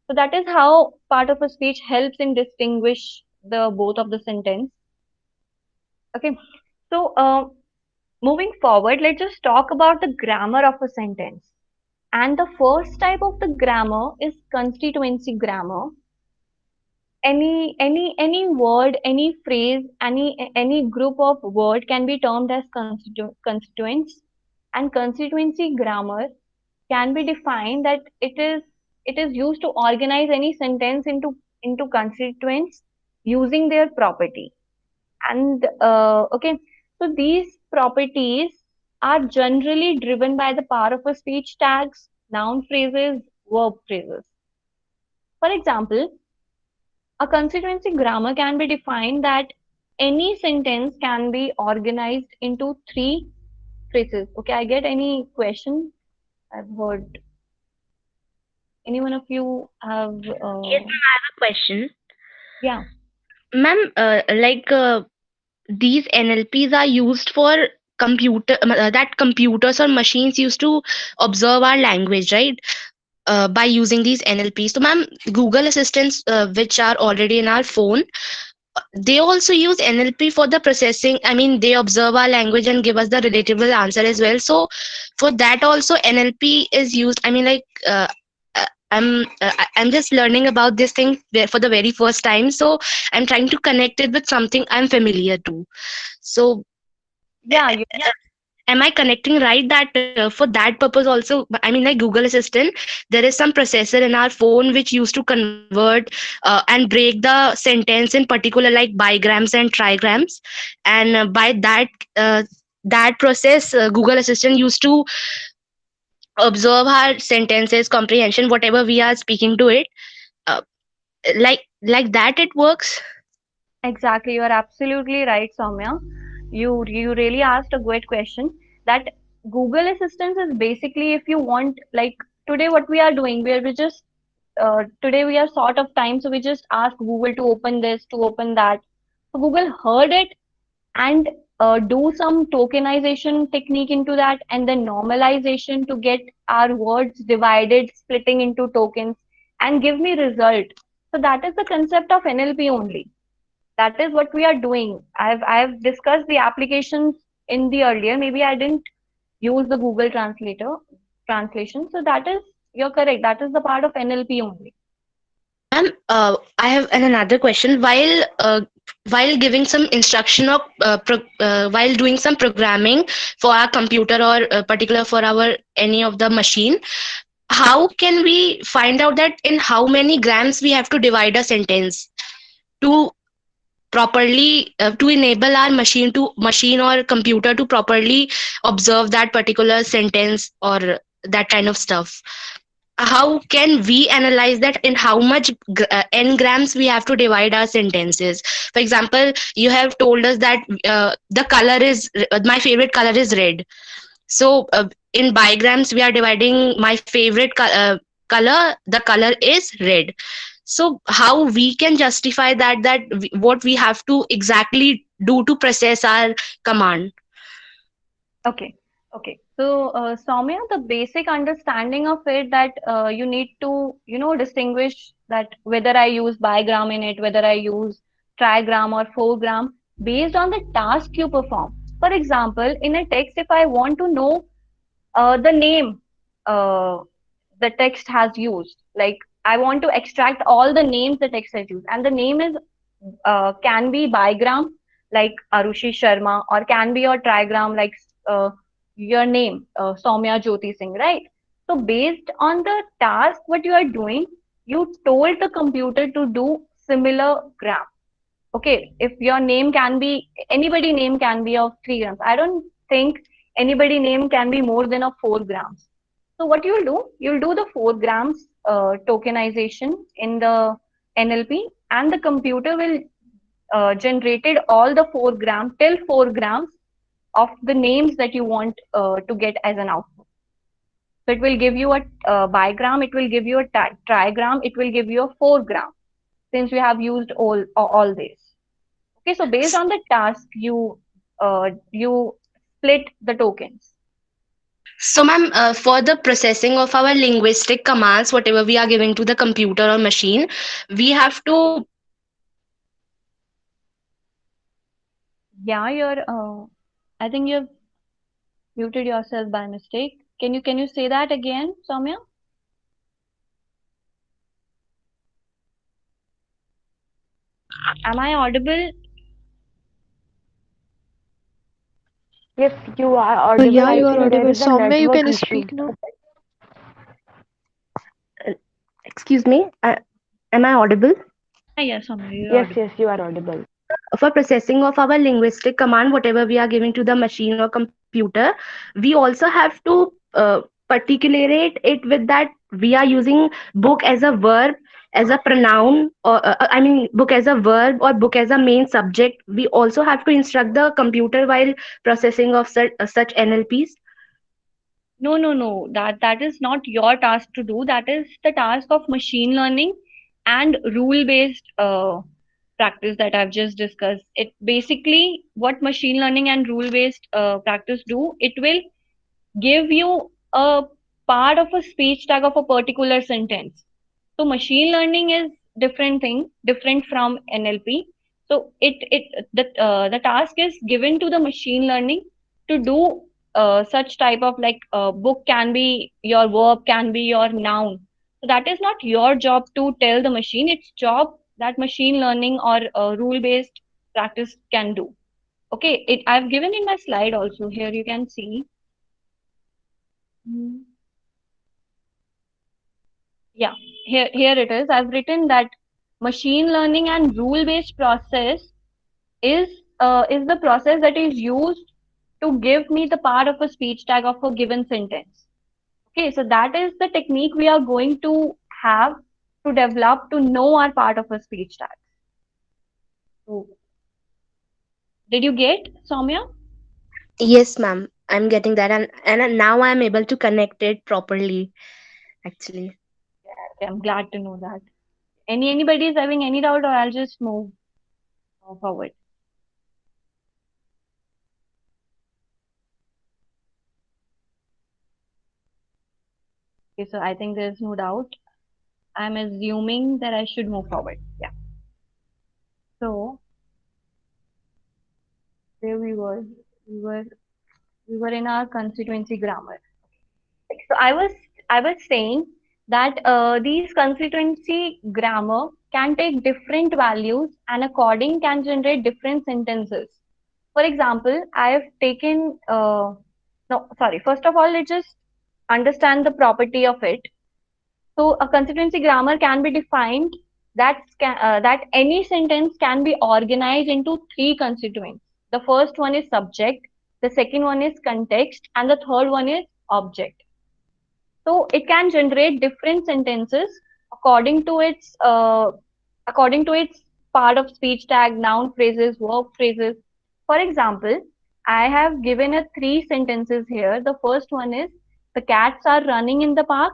So that is how part of a speech helps in distinguish the both of the sentence. Okay. So moving forward, let's just talk about the grammar of a sentence. And the first type of the grammar is constituency grammar. Any word, any phrase, any group of word can be termed as constituents. And constituency grammar can be defined that it is used to organize any sentence into constituents using their property. And okay, so these properties are generally driven by the power of a speech tags, noun phrases, verb phrases. For example, a constituency grammar can be defined that any sentence can be organized into three phrases. Okay, I get any question? I've heard. Any one of you have? Yes, ma'am, I have a question. Yeah, Ma'am, these NLPs are used for that computers or machines used to observe our language, right? By using these NLPs. So, ma'am, Google Assistants, which are already in our phone, they also use NLP for the processing. I mean, they observe our language and give us the relatable answer as well. So, for that also, NLP is used. I mean, like, I'm just learning about this thing for the very first time. So, I'm trying to connect it with something I'm familiar to. So, yeah, you, am I connecting right that for that purpose also? I mean, like Google Assistant, there is some processor in our phone which used to convert and break the sentence in particular like bigrams and trigrams, and by uh, that process, Google Assistant used to observe our sentences, comprehension, whatever we are speaking to it. Uh, like that, it works. exactly. You are absolutely right, Soumya. You really asked a great question. That Google Assistant is basically, if you want, like, today what we are doing, we just today we are short of time, so we just ask Google to open this, to open that. So Google heard it and do some tokenization technique into that, and then normalization to get our words divided, splitting into tokens, and give me result. So that is the concept of NLP only. That is what we are doing. I've discussed the applications in the earlier. Maybe I didn't use the Google translation. So that is, you're correct. That is the part of NLP only. Ma'am, I have another question. While giving some instruction or while doing some programming for our computer or particular for our any of the machine, how can we find out that in how many grams we have to divide a sentence to properly to enable our machine or computer to properly observe that particular sentence or that kind of stuff? How can we analyze that in how much n grams we have to divide our sentences? For example, you have told us that the color is my favorite color is red. So in bigrams we are dividing my favorite color, the color is red. So how we can justify what we have to exactly do to process our command? Okay. Okay. So, Soumya, the basic understanding of it that you need to, distinguish that whether I use bigram in it, whether I use trigram or foregram based on the task you perform. For example, in a text, if I want to know the name uh, the text has used, like I want to extract all the names the text has used, and the name is can be bigram like Arushi Sharma, or can be your trigram like your name, Soumya Jyoti Singh, right? So based on the task what you are doing, you told the computer to do similar gram. Okay, if your name can be anybody name can be of 3 grams. I don't think anybody name can be more than of 4 grams. So what you'll do the 4 grams tokenization in the NLP, and the computer will generated all the 4 gram till 4 grams of the names that you want to get as an output. So it will give you a bigram, it will give you a trigram, it will give you a 4 gram, since we have used all this. Okay, so based on the task, you split the tokens. So, ma'am, for the processing of our linguistic commands, whatever we are giving to the computer or machine, we have to. Yeah, I think you've muted yourself by mistake. Can you say that again, Soumya? Am I audible? Yes, you are audible. Yeah, I you are think there audible. is a Soumya, you network can issue. speak now. Excuse me, am I audible? Yeah, Soumya, you're Yes, audible. yes, you are audible. For processing of our linguistic command, whatever we are giving to the machine or computer, we also have to particulate it with that we are using book as a verb, as a pronoun, or I mean book as a verb or book as a main subject. We also have to instruct the computer while processing of such NLPs. No, no, no. That is not your task to do. That is the task of machine learning and rule-based practice that I've just discussed. It basically what machine learning and rule-based practice do. It will give you a part of a speech tag of a particular sentence. So machine learning is different thing, different from NLP. So the task is given to the machine learning to do such type of like book can be your verb, can be your noun. So that is not your job to tell the machine. It's job that machine learning or rule based practice can do. Okay, I've given in my slide also. Here you can see. Hmm. Yeah, here it is. I've written that machine learning and rule based process is is the process that is used to give me the part of a speech tag of a given sentence. Okay, so that is the technique we are going to have to develop to know our part of a speech tag. So, did you get, Soumya? Yes, ma'am, I'm getting that, and now I'm able to connect it properly. Actually, Okay, I'm glad to know that. Anybody is having any doubt, or I'll just move forward. Okay, so I think there's no doubt. I'm assuming that I should move forward. Yeah. So there we were. We were we were in our constituency grammar. So I was saying that these constituency grammar can take different values and according can generate different sentences. For example, I have taken, no, sorry, first of all, let's just understand the property of it. So a constituency grammar can be defined that any sentence can be organized into three constituents. The first one is subject, the second one is context, and the third one is object. So it can generate different sentences according to its according to its part of speech tag, noun phrases, verb phrases. For example, I have given a three sentences here. The first one is the cats are running in the park,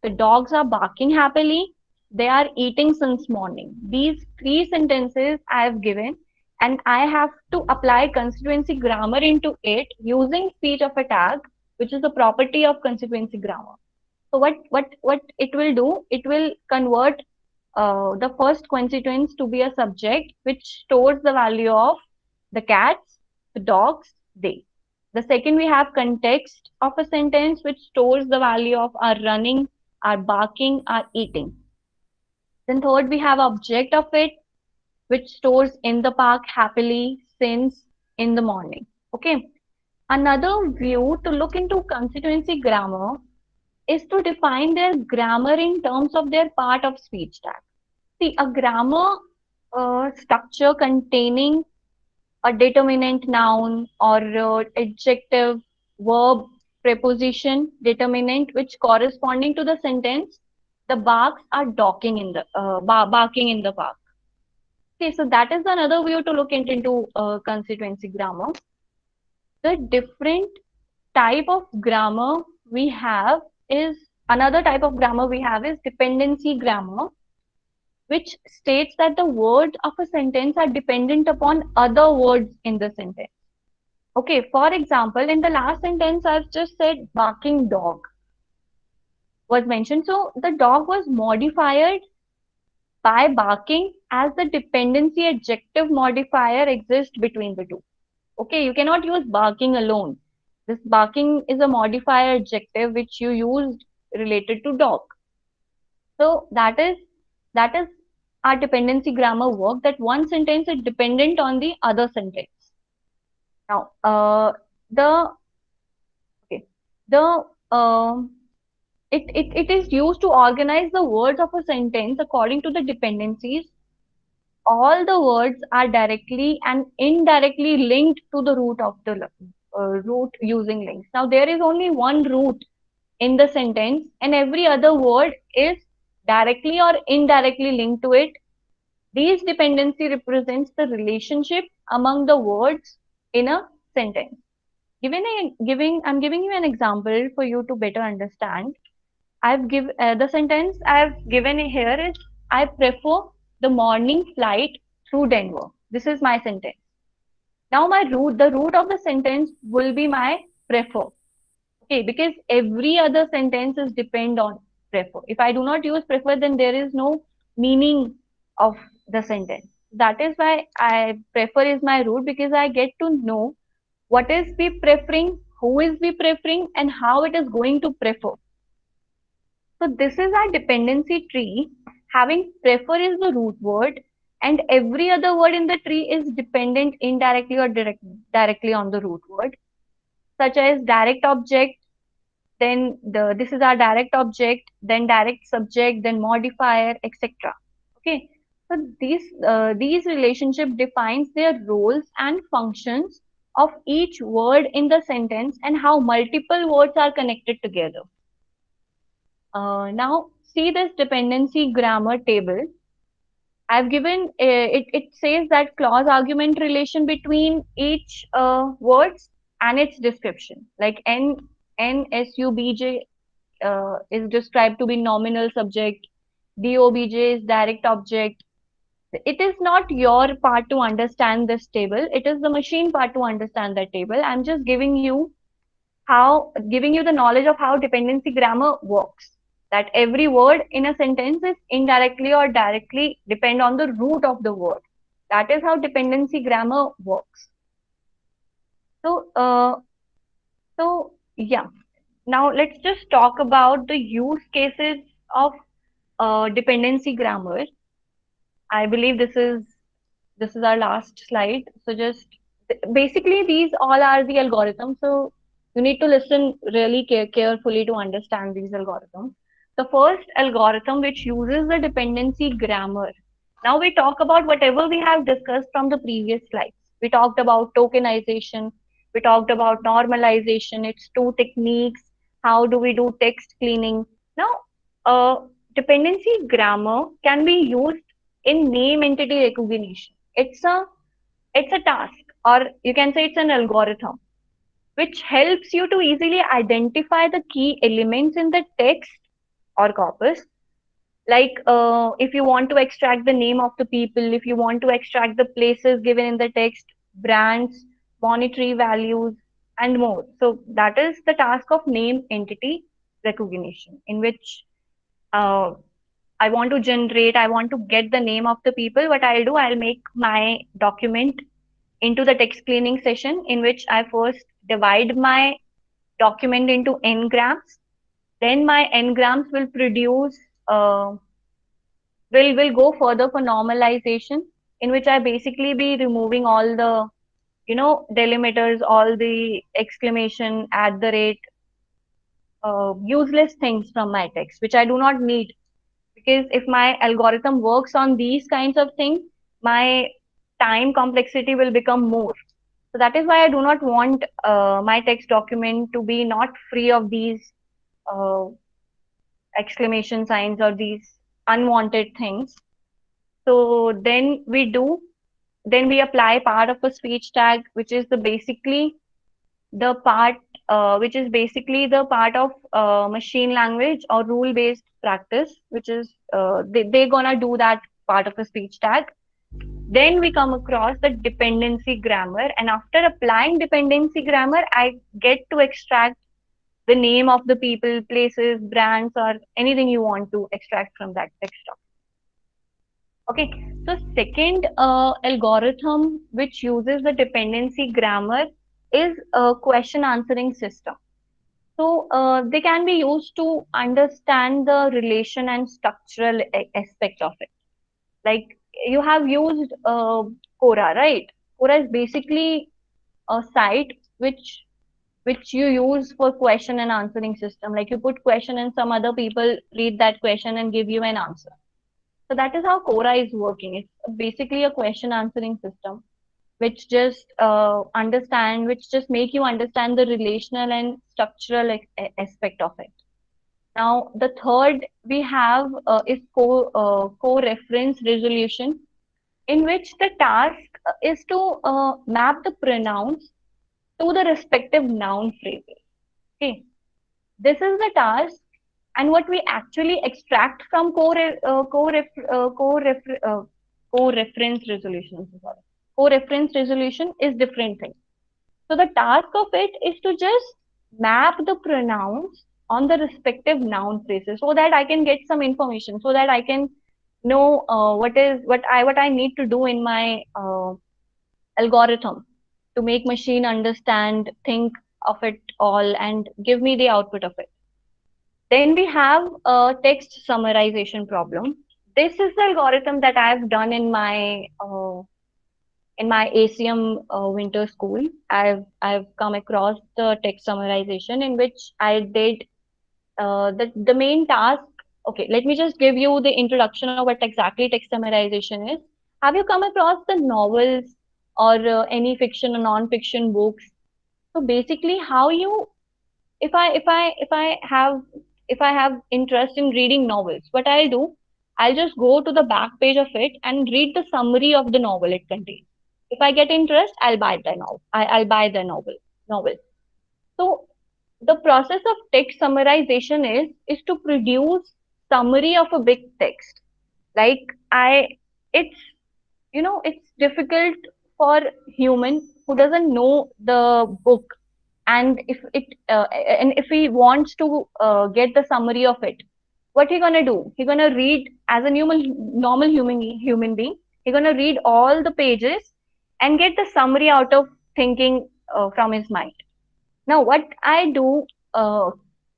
the dogs are barking happily, they are eating since morning. These three sentences I have given, and I have to apply constituency grammar into it using speech of a tag, which is the property of constituency grammar. So what it will do? It will convert the first constituents to be a subject which stores the value of the cats, the dogs, they. The second, we have context of a sentence which stores the value of our running, our barking, our eating. Then third, we have object of it which stores in the park happily since in the morning. Okay. Another view to look into constituency grammar is to define their grammar in terms of their part of speech tag. See, a grammar structure containing a determinant noun or adjective, verb, preposition, determinant, which corresponding to the sentence, the barks are barking in the park. Okay, so that is another view to look into constituency grammar. The different type of grammar we have is another type of grammar we have is dependency grammar, which states that the words of a sentence are dependent upon other words in the sentence. Okay, for example, in the last sentence, I've just said barking dog was mentioned. So the dog was modified by barking as the dependency adjective modifier exists between the two. Okay, you cannot use barking alone. This barking is a modifier adjective which you used related to dog. So that is our dependency grammar work, that one sentence is dependent on the other sentence. Now, it is used to organize the words of a sentence according to the dependencies. All the words are directly and indirectly linked to the root of the root using links. Now, there is only one root in the sentence, and every other word is directly or indirectly linked to it. These dependency represents the relationship among the words in a sentence. I'm giving you an example for you to better understand. The sentence I've given here is I prefer the morning flight through Denver. This is my sentence. Now the root of the sentence will be my prefer. Okay, because every other sentence is depend on prefer. If I do not use prefer, then there is no meaning of the sentence. That is why I prefer is my root, because I get to know what is we preferring, who is we preferring, and how it is going to prefer. So this is our dependency tree. Having prefer is the root word, and every other word in the tree is dependent indirectly or directly on the root word, such as direct object. Then this is our direct object, then direct subject, then modifier, etc. Okay, so these relationship defines their roles and functions of each word in the sentence and how multiple words are connected together. Now see this dependency grammar table. I've given it says that clause argument relation between each words and its description, like NSUBJ is described to be nominal subject, DOBJ is direct object. It is not your part to understand this table, it is the machine part to understand that table. I'm just giving you the knowledge of how dependency grammar works, that every word in a sentence is indirectly or directly depend on the root of the word. That is how dependency grammar works. So yeah, now let's just talk about the use cases of dependency grammar. I believe this is our last slide. So just basically these all are the algorithms. So you need to listen really carefully to understand these algorithms. The first algorithm which uses the dependency grammar. Now we talk about whatever we have discussed from the previous slides. We talked about tokenization. We talked about normalization. Its two techniques. How do we do text cleaning? Now, dependency grammar can be used in name entity recognition. It's a task, or you can say it's an algorithm which helps you to easily identify the key elements in the text or corpus. Like if you want to extract the name of the people, if you want to extract the places given in the text, brands, monetary values, and more. So that is the task of name entity recognition, in which uh, I want to get the name of the people. What I'll do, I'll make my document into the text cleaning session, in which I first divide my document into n-grams. Then my n-grams will produce, uh, will go further for normalization, in which I basically be removing all the, delimiters, all the exclamation, at the rate, useless things from my text, which I do not need. Because if my algorithm works on these kinds of things, my time complexity will become more. So that is why I do not want my text document to be not free of these uh, exclamation signs or these unwanted things. So then we apply part of a speech tag, which is the part, which is basically the part of machine language or rule based practice, which is they're gonna do that part of a speech tag. Then we come across the dependency grammar, and after applying dependency grammar, I get to extract the name of the people, places, brands, or anything you want to extract from that text document. Okay, so second algorithm which uses the dependency grammar is a question answering system. So they can be used to understand the relation and structural aspect of it. Like you have used Quora, right? Quora is basically a site which you use for question and answering system. Like you put question and some other people read that question and give you an answer. So that is how Quora is working. It's basically a question answering system which just which just make you understand the relational and structural aspect of it. Now, the third we have is co-reference resolution, in which the task is to map the pronouns to the respective noun phrases. Okay, this is the task, and what we actually extract from co-reference resolution. Sorry. Co-reference resolution is different thing. So the task of it is to just map the pronouns on the respective noun phrases, so that I can get some information, so that I can know what I need to do in my algorithm to make machine understand, think of it all, and give me the output of it. Then we have a text summarization problem. This is the algorithm that I've done in my ACM winter school. I've come across the text summarization, in which I did the main task. Okay, let me just give you the introduction of what exactly text summarization is. Have you come across the novels or any fiction or non-fiction books? So basically, how you if I have interest in reading novels, what I'll do, I'll just go to the back page of it and read the summary of the novel it contains. If I get interest, I'll buy the novel. I'll buy the novel. So the process of text summarization is to produce summary of a big text. Like it's it's difficult for human who doesn't know the book, and if he wants to get the summary of it, what he gonna do? He gonna read as a normal human being. He gonna read all the pages and get the summary out of thinking from his mind. Now, uh,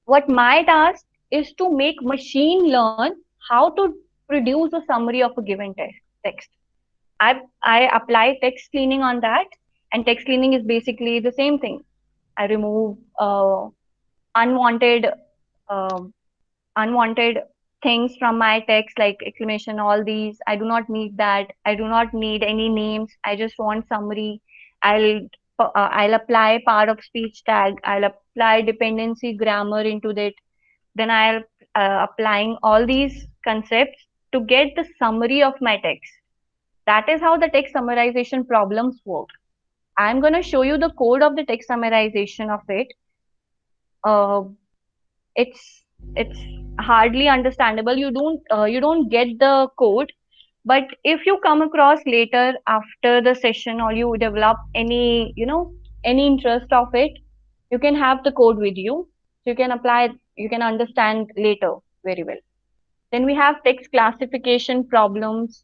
what my task is to make machine learn how to produce a summary of a given text. I apply text cleaning on that, and text cleaning is basically the same thing. I remove unwanted um unwanted things from my text like exclamation, all these. I do not need that. I do not need any names. I just want summary. I'll I'll apply part of speech tag. I'll apply dependency grammar into that. Then I'll applying all these concepts to get the summary of my text. That is how the text summarization problems work. I'm going to show you the code of the text summarization of it. Uh, it's hardly understandable. You don't get the code, but if you come across later after the session, or you develop any interest of it, you can have the code with you, so you can apply, you can understand later very well. Then we have text classification problems.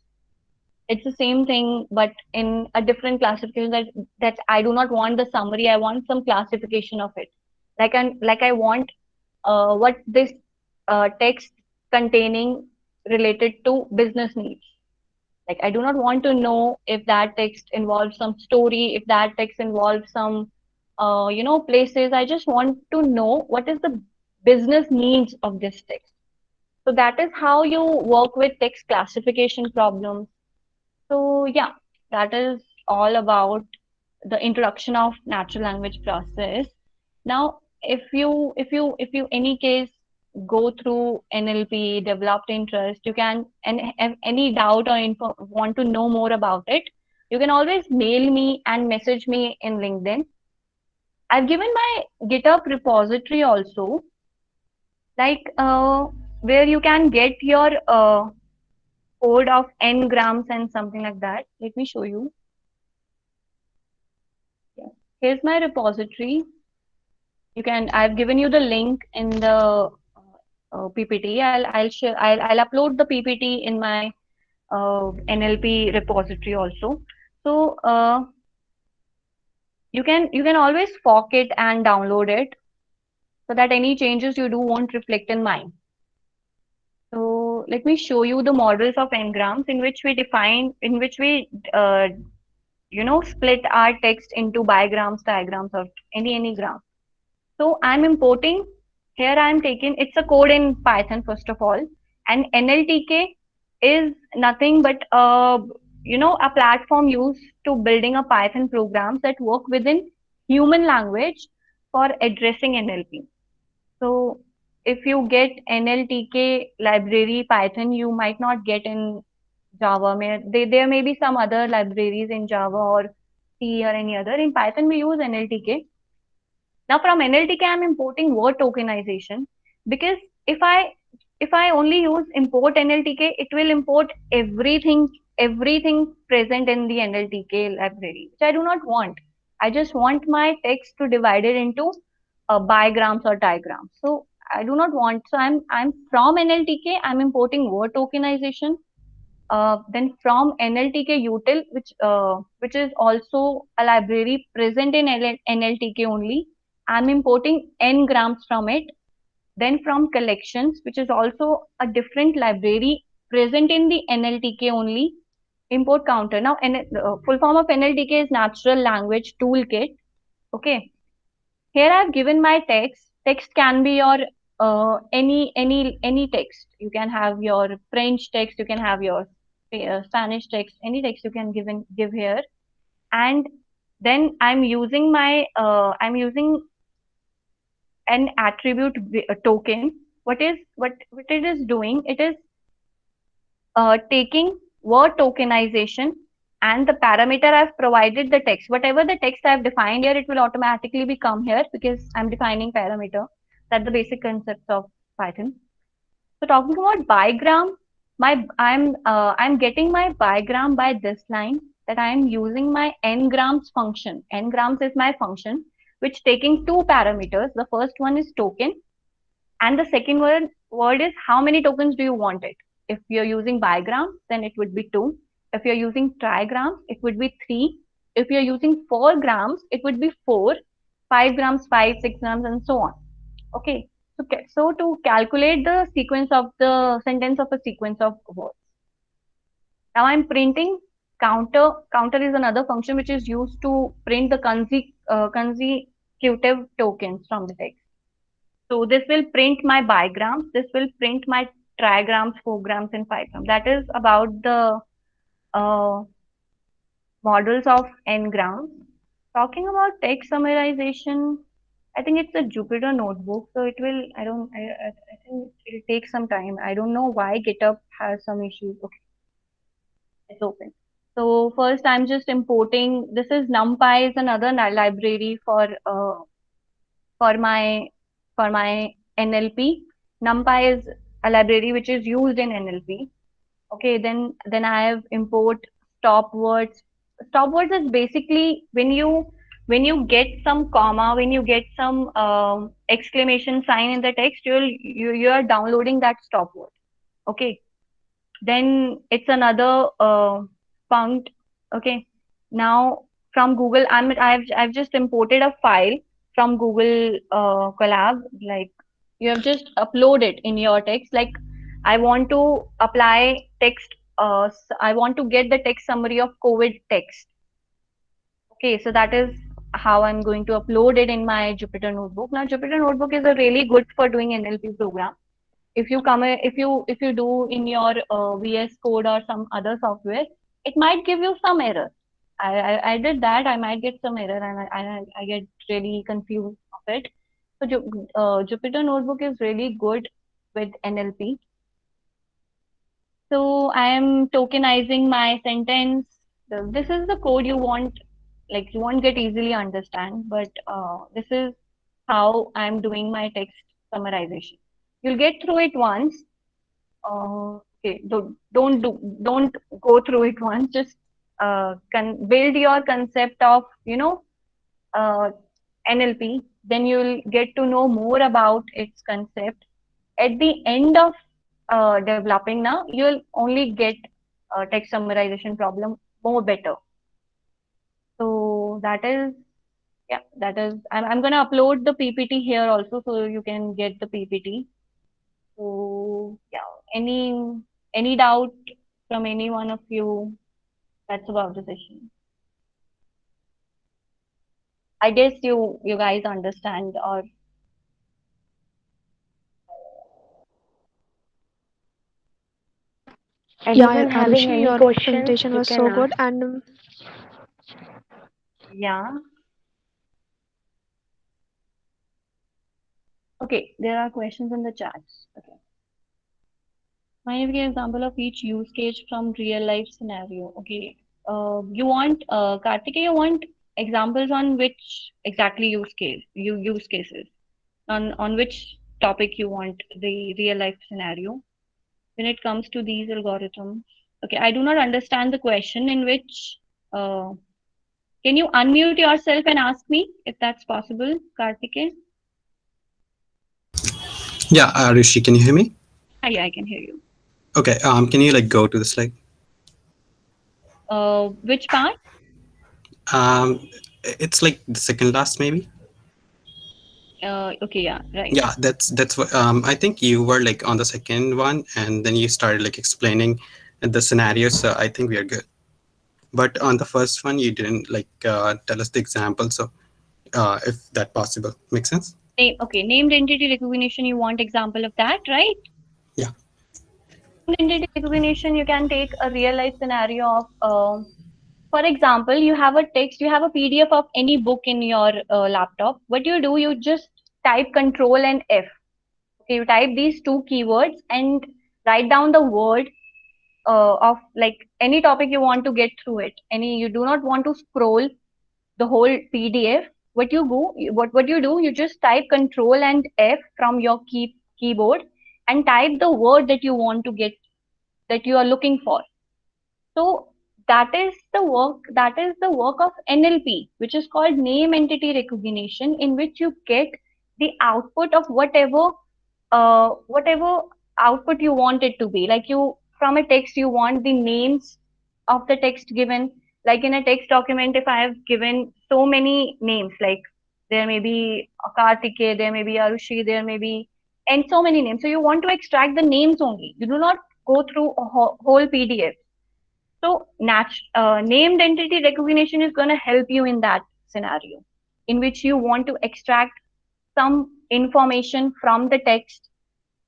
It's the same thing, but in a different classification, that I do not want the summary, I want some classification of it. Like I want what this text containing related to business needs. Like I do not want to know if that text involves some story, if that text involves some places. I just want to know what is the business needs of this text. So that is how you work with text classification problems. So yeah, that is all about the introduction of natural language process. Now, if you any case go through NLP, developed interest, you can, and have any doubt or info, want to know more about it, you can always mail me and message me in LinkedIn. I've given my GitHub repository also, like where you can get your code of n-grams and something like that. Let me show you. Yeah. Here's my repository. I've given you the link in the PPT. I'll upload the PPT in my NLP repository also. So you can always fork it and download it, so that any changes you do won't reflect in mine. So let me show you the models of n-grams, in which we split our text into bigrams, diagrams, or any gram. So I'm importing here. It's a code in Python first of all, and NLTK is nothing but a platform used to building a Python programs that work within human language for addressing NLP. So if you get NLTK library Python, you might not get in Java. There may be some other libraries in Java or C or any other. In Python, we use NLTK. Now from NLTK, I'm importing word tokenization, because if I only use import NLTK, it will import everything present in the NLTK library, which I do not want. I just want my text to divide it into bigrams or diagrams. So I do not want. So I'm from NLTK. I'm importing word tokenization. Then from NLTK util, which is also a library present in NLTK only, I'm importing n-grams from it. Then from collections, which is also a different library present in the NLTK only, import counter. Now, full form of NLTK is Natural Language Toolkit. Okay. Here I've given my text. Text can be your any text. You can have your French text. You can have your Spanish text. Any text you can give here. And then I'm using an attribute token. What it is doing? It is taking word tokenization, and the parameter I've provided the text. Whatever the text I've defined here, it will automatically become here because I'm defining parameter. That's the basic concept of Python. So talking about bigram, I'm getting my bigram by this line, that I am using my n-grams function. N-grams is my function, which taking two parameters. The first one is token, and the second word is how many tokens do you want it. If you're using bigrams, then it would be 2. If you're using trigrams, it would be 3. If you're using 4 grams, it would be 4. 5 grams, 5, 6 grams, and so on. Okay. So to calculate the sequence of the sentence of a sequence of words. Now I'm printing counter. Counter is another function which is used to print the consecutive tokens from the text. So this will print my bigrams. This will print my trigrams, 4grams, and 5grams. That is about the uh, models of n-grams. Talking about text summarization, I think it's a Jupyter notebook, so it will. I think it'll take some time. I don't know why GitHub has some issues. Okay, it's open. So first, I'm just importing. This is NumPy is another library for my NLP. NumPy is a library which is used in NLP. Okay, then I have import stop words. Stop words is basically when you get some comma, when you get some exclamation sign in the text, you are downloading that stop word. Okay, then it's another punct. Okay, now from Google, I've just imported a file from Google Colab. Like you have just upload it in your text. Like I want to apply text. I want to get the text summary of COVID text. Okay, so that is how I'm going to upload it in my Jupyter Notebook. Now Jupyter Notebook is a really good for doing NLP program. If you do in your VS Code or some other software, it might give you some error. I did that. I might get some error and I get really confused of it. So Jupyter Notebook is really good with NLP. So I am tokenizing my sentence. This is the code you want, like you won't get easily understand, but this is how I'm doing my text summarization. You'll get through it once. Okay, don't go through it once. Just build your concept of NLP. Then you'll get to know more about its concept. At the end of developing now, you'll only get text summarization problem more better. So that is, yeah, that is, I'm gonna upload the PPT here also, so you can get the PPT. So yeah, any doubt from any one of you? That's about the session. I guess you guys understand, or Anyone having Arushi, any your questions, presentation you was can so ask. good, and yeah. Okay, there are questions in the chats. Okay. Mind give an example of each use case from real life scenario. Okay. You want Kartikeya, you want examples on which exactly use cases on which topic you want the real life scenario when it comes to these algorithms. Okay, I do not understand the question in which can you unmute yourself and ask me if that's possible, Kartikeya? Yeah, Rishi, can you hear me? Yeah, I can hear you. Okay, can you like go to the slide? Which part? It's like the second last, maybe. Okay, yeah, right. Yeah, that's what I think you were like on the second one, and then you started like explaining the scenario. So I think we are good. But on the first one, you didn't like tell us the example. So if that possible, makes sense. Okay, named entity recognition. You want example of that, right? Yeah. Named entity recognition. You can take a real life scenario of. For example, you have a text, you have a PDF of any book in your laptop. What you do, you just type Control and F. Okay, you type these two keywords and write down the word of like any topic you want to get through it. You do not want to scroll the whole PDF. What you do, you just type Control and F from your keyboard and type the word that you want to get, that you are looking for. So that is the work of NLP, which is called name entity recognition, in which you get the output of whatever output you want it to be. Like you from a text, you want the names of the text given. Like in a text document, if I have given so many names, like there may be Kartike, there may be Arushi, there may be and so many names. So you want to extract the names only. You do not go through a whole PDF. So named entity recognition is going to help you in that scenario, in which you want to extract some information from the text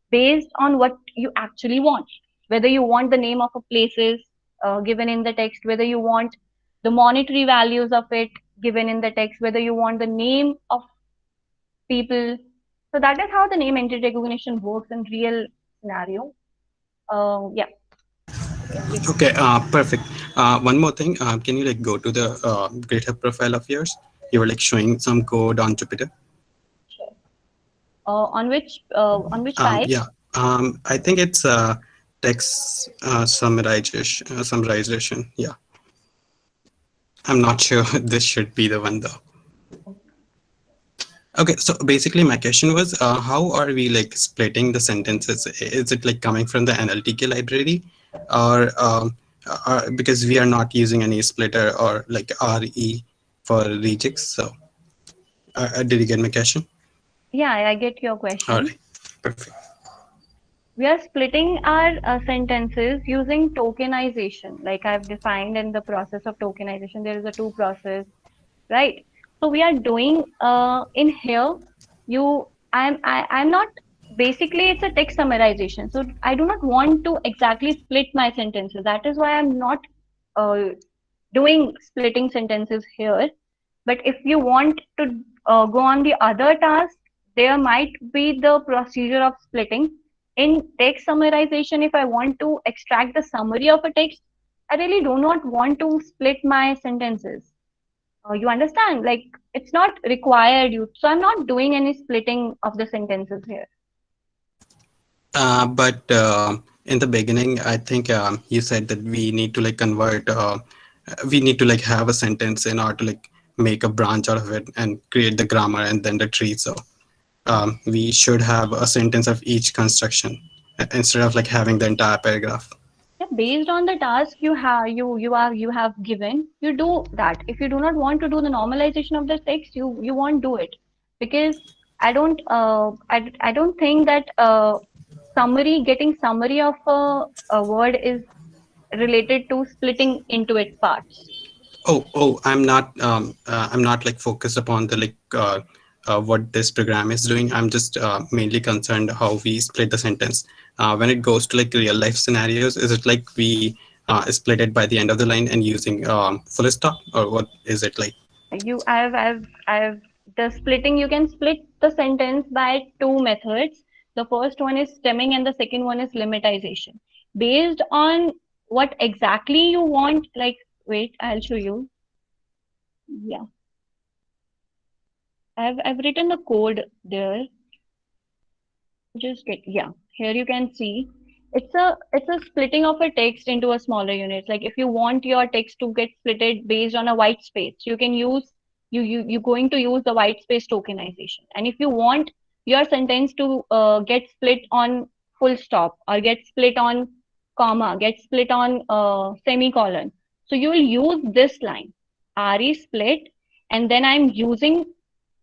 based on what you actually want. Whether you want the name of a places given in the text, whether you want the monetary values of it given in the text, whether you want the name of people. So that is how the name entity recognition works in real scenario. Yeah. Okay, perfect. One more thing, can you like go to the GitHub profile of yours? You were like showing some code on Jupyter. Sure. On which file? Yeah, I think it's text summarization. Yeah, I'm not sure. This should be the one though. Okay, so basically my question was, how are we like splitting the sentences? Is it like coming from the NLTK library, or because we are not using any splitter or like RE for regex? So, did you get my question? Yeah, I get your All question. right, perfect. We are splitting our sentences using tokenization, like I've defined in the process of tokenization. There is a two process, right? So we are doing in here. I'm not, basically it's a text summarization. So I do not want to exactly split my sentences. That is why I'm not uh, doing splitting sentences here. But if you want to go on the other task, there might be the procedure of splitting. In text summarization, if I want to extract the summary of a text, I really do not want to split my sentences. You understand? Like, it's not required. So I'm not doing any splitting of the sentences here. But in the beginning, I think you said that we need to like convert, we need to like have a sentence in order to like make a branch out of it and create the grammar and then the tree. So we should have a sentence of each construction instead of like having the entire paragraph. Yeah, based on the task you have given, you do that. If you do not want to do the normalization of the text, you won't do it, because I don't think that getting summary of a word is related to splitting into its parts. I'm not like focused upon the like what this program is doing. I'm just mainly concerned how we split the sentence. When it goes to like real life scenarios, is it like we split it by the end of the line and using full stop, or what is it like? I've the splitting, you can split the sentence by two methods. The first one is stemming and the second one is lemmatization. Based on what exactly you want, like, wait, I'll show you. Yeah. I've written the code there. Yeah. Here you can see it's a splitting of a text into a smaller unit. Like, if you want your text to get splitted based on a white space, you can use you're going to use the white space tokenization. And if you want your sentence to get split on full stop, or get split on comma, get split on semicolon, so you will use this line, re split, and then I'm using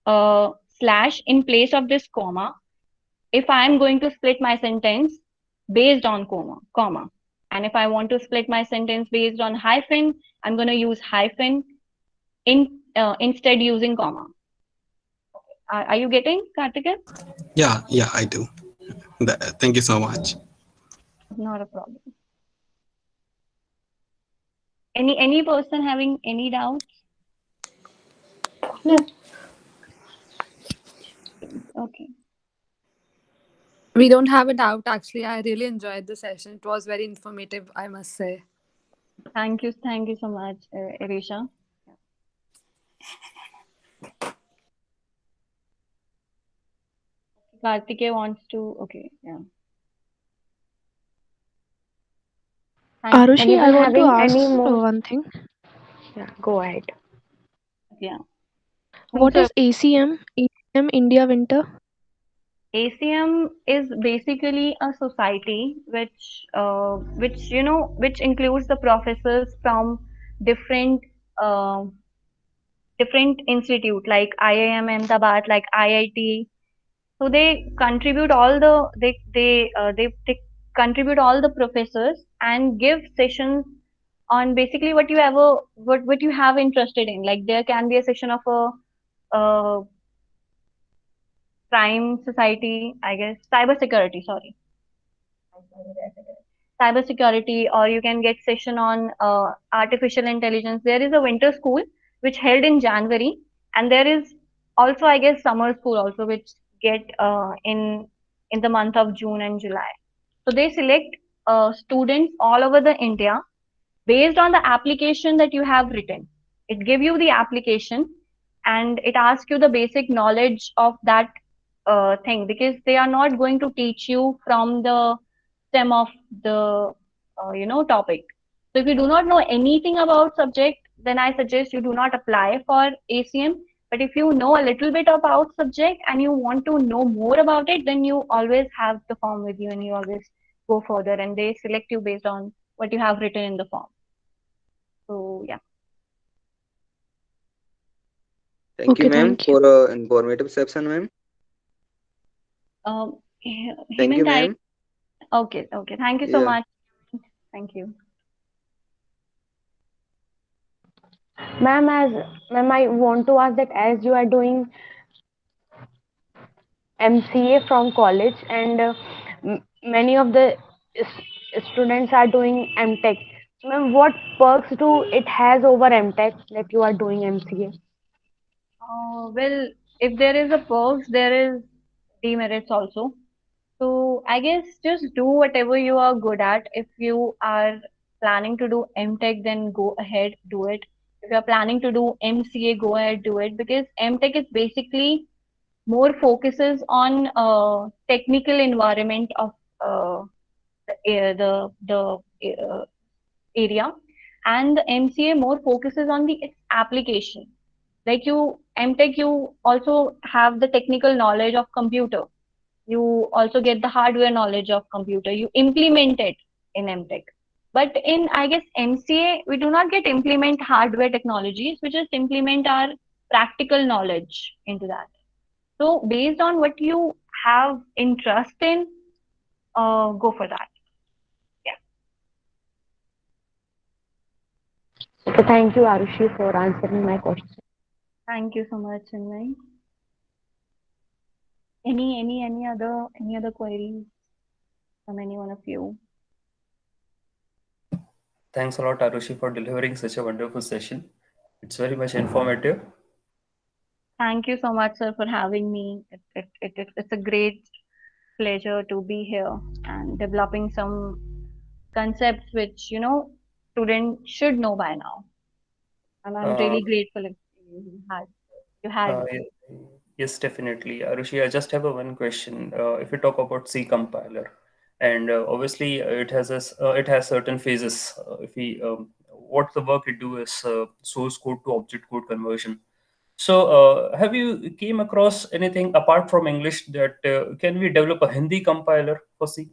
slash in place of this comma if I am going to split my sentence based on comma. And if I want to split my sentence based on hyphen, I'm going to use hyphen instead using comma. Are you getting, Karthikeyan? Yeah, I do. Thank you so much. Not a problem. Any person having any doubts? No. Okay. We don't have a doubt, actually. I really enjoyed the session. It was very informative, I must say. Thank you so much, Irisha. Karthikeyan wants to. Okay, yeah. Arushi, I Anyone want to having ask any more? one thing. Yeah, go ahead. Yeah. What So is ACM? ACM India Winter? ACM is basically a society which includes the professors from different uh, different institute, like IIM Ahmedabad, like IIT, So they contribute they contribute all the professors and give sessions on basically what you have interested in. Like there can be a section of a crime society, I guess, cybersecurity. Sorry, cybersecurity, or you can get session on artificial intelligence. There is a winter school which held in January, and there is also, I guess, summer school also which get in the month of June and July. So they select students all over the India based on the application that you have written. It give you the application and it asks you the basic knowledge of that thing, because they are not going to teach you from the stem of the topic. So if you do not know anything about subject, then I suggest you do not apply for ACM. But if you know a little bit about subject and you want to know more about it, then you always have the form with you and you always go further, and they select you based on what you have written in the form. So yeah. Thank Okay, you, ma'am, thank you. for informative session, ma'am. Um, Thank you, Hemant, ma'am. okay. Thank you so Yeah. much. Thank you. Ma'am, I want to ask that as you are doing MCA from college and many of the students are doing MTech. Ma'am, what perks do it has over MTech that you are doing MCA? Well, if there is a perks, there is demerits also. So I guess just do whatever you are good at. If you are planning to do MTech, then go ahead, do it. If you are planning to do MCA, go ahead, do it, because MTech is basically more focuses on technical environment of the area, and the MCA more focuses on the its application. Like you MTech, you also have the technical knowledge of computer. You also get the hardware knowledge of computer. You implement it in MTech. But in, I guess, MCA, we do not get implement hardware technologies. We just implement our practical knowledge into that. So based on what you have interest in, go for that. Yeah. Okay, thank you, Arushi, for answering my question. Thank you so much, Chinmay. Any other queries from any one of you? Thanks a lot, Arushi, for delivering such a wonderful session. It's very much informative. Thank you so much, sir, for having me. It's a great pleasure to be here and developing some concepts which, students should know by now. And I'm Uh, really grateful if you had. yes, definitely. Arushi, I just have a one question. If we talk about C compiler, and obviously it has certain phases. If we what the work it do is source code to object code conversion. So, have you came across anything apart from English that can we develop a Hindi compiler for C?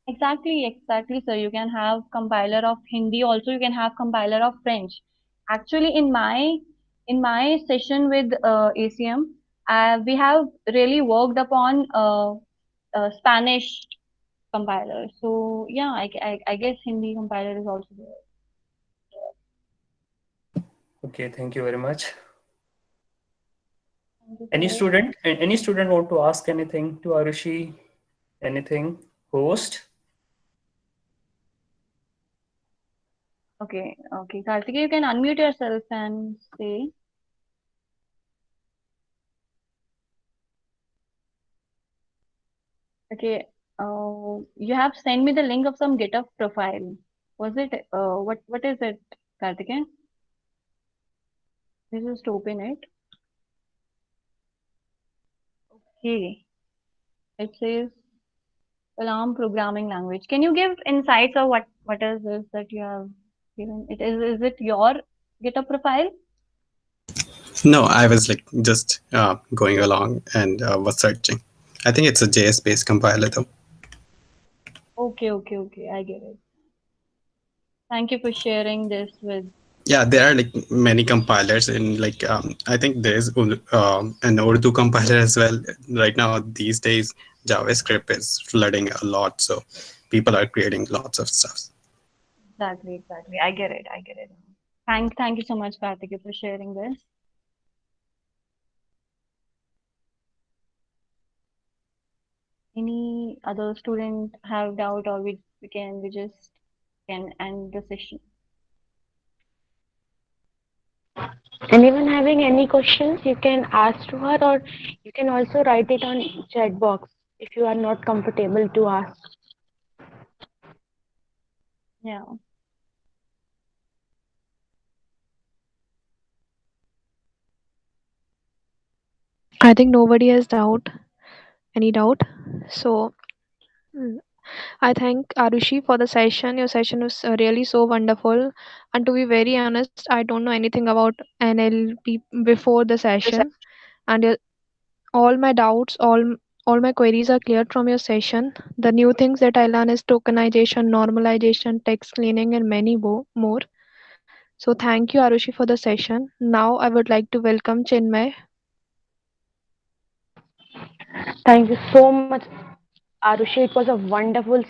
Exactly, sir. You can have compiler of Hindi also. You can have compiler of French. Actually, in my session with ACM, we have really worked upon Spanish compiler. So yeah, I guess Hindi compiler is also there. Okay, thank you very much. Thank you, Any sir. student, any student want to ask anything to Arushi? Anything? Host? Okay, Karthikeya, you can unmute yourself and say. Okay, you have sent me the link of some GitHub profile. Was it, what is it, Karthikeya? Let's just open it. Okay, it says Alarm programming language. Can you give insights of what is this that you have given? Is it your GitHub profile? No, I was like just going along and was searching. I think it's a JS based compiler though. Okay, I get it. Thank you for sharing this with Yeah, there are like many compilers, and like I think there's an Urdu compiler as well. Right now, these days, JavaScript is flooding a lot, so people are creating lots of stuff. Exactly, exactly. I get it. I get it. Thank you so much, Karthik, for sharing this. Any other student have doubt, or we just can end the session. Anyone having any questions, you can ask to her, or you can also write it on chat box if you are not comfortable to ask. Yeah. I think nobody has any doubt. So mm, I thank Arushi for the session. Your session was really so wonderful. And to be very honest, I don't know anything about NLP before the session. And all my doubts, all my queries are cleared from your session. The new things that I learn is tokenization, normalization, text cleaning, and many more. So thank you, Arushi, for the session. Now I would like to welcome Chinmay. Thank you so much, Arushi. It was a wonderful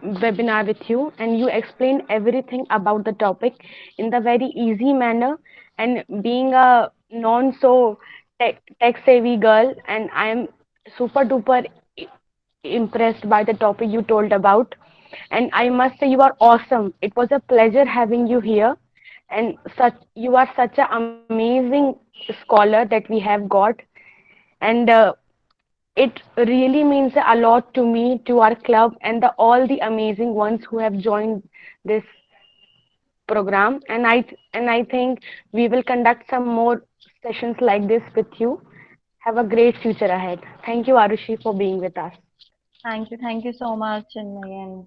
webinar with you, and you explained everything about the topic in the very easy manner. And being a non so tech savvy girl, and I am super duper impressed by the topic you told about. And I must say, you are awesome. It was a pleasure having you here. And such you are such an amazing scholar that we have got. And it really means a lot to me, to our club, and all the amazing ones who have joined this program. And I think we will conduct some more sessions like this with you. Have a great future ahead. Thank you, Arushi, for being with us. Thank you so much, Chinmay and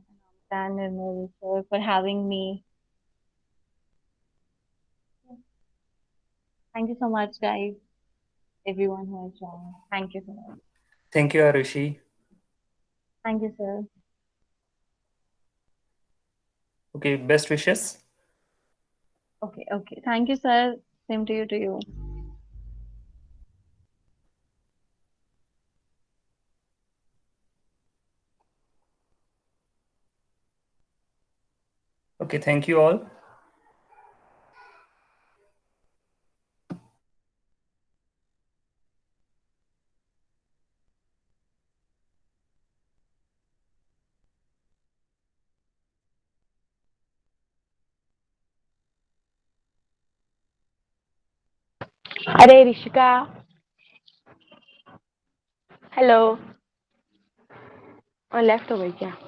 Dan Nirmal sir, for having me. Thank you so much, guys, everyone who has joined. Thank you so much. Thank you, Arushi. Thank you, sir. Okay, best wishes. Okay, okay. Thank you, sir. Same to you, to you. Okay, thank you all. अरे Rishika, hello. और left हो गई क्या?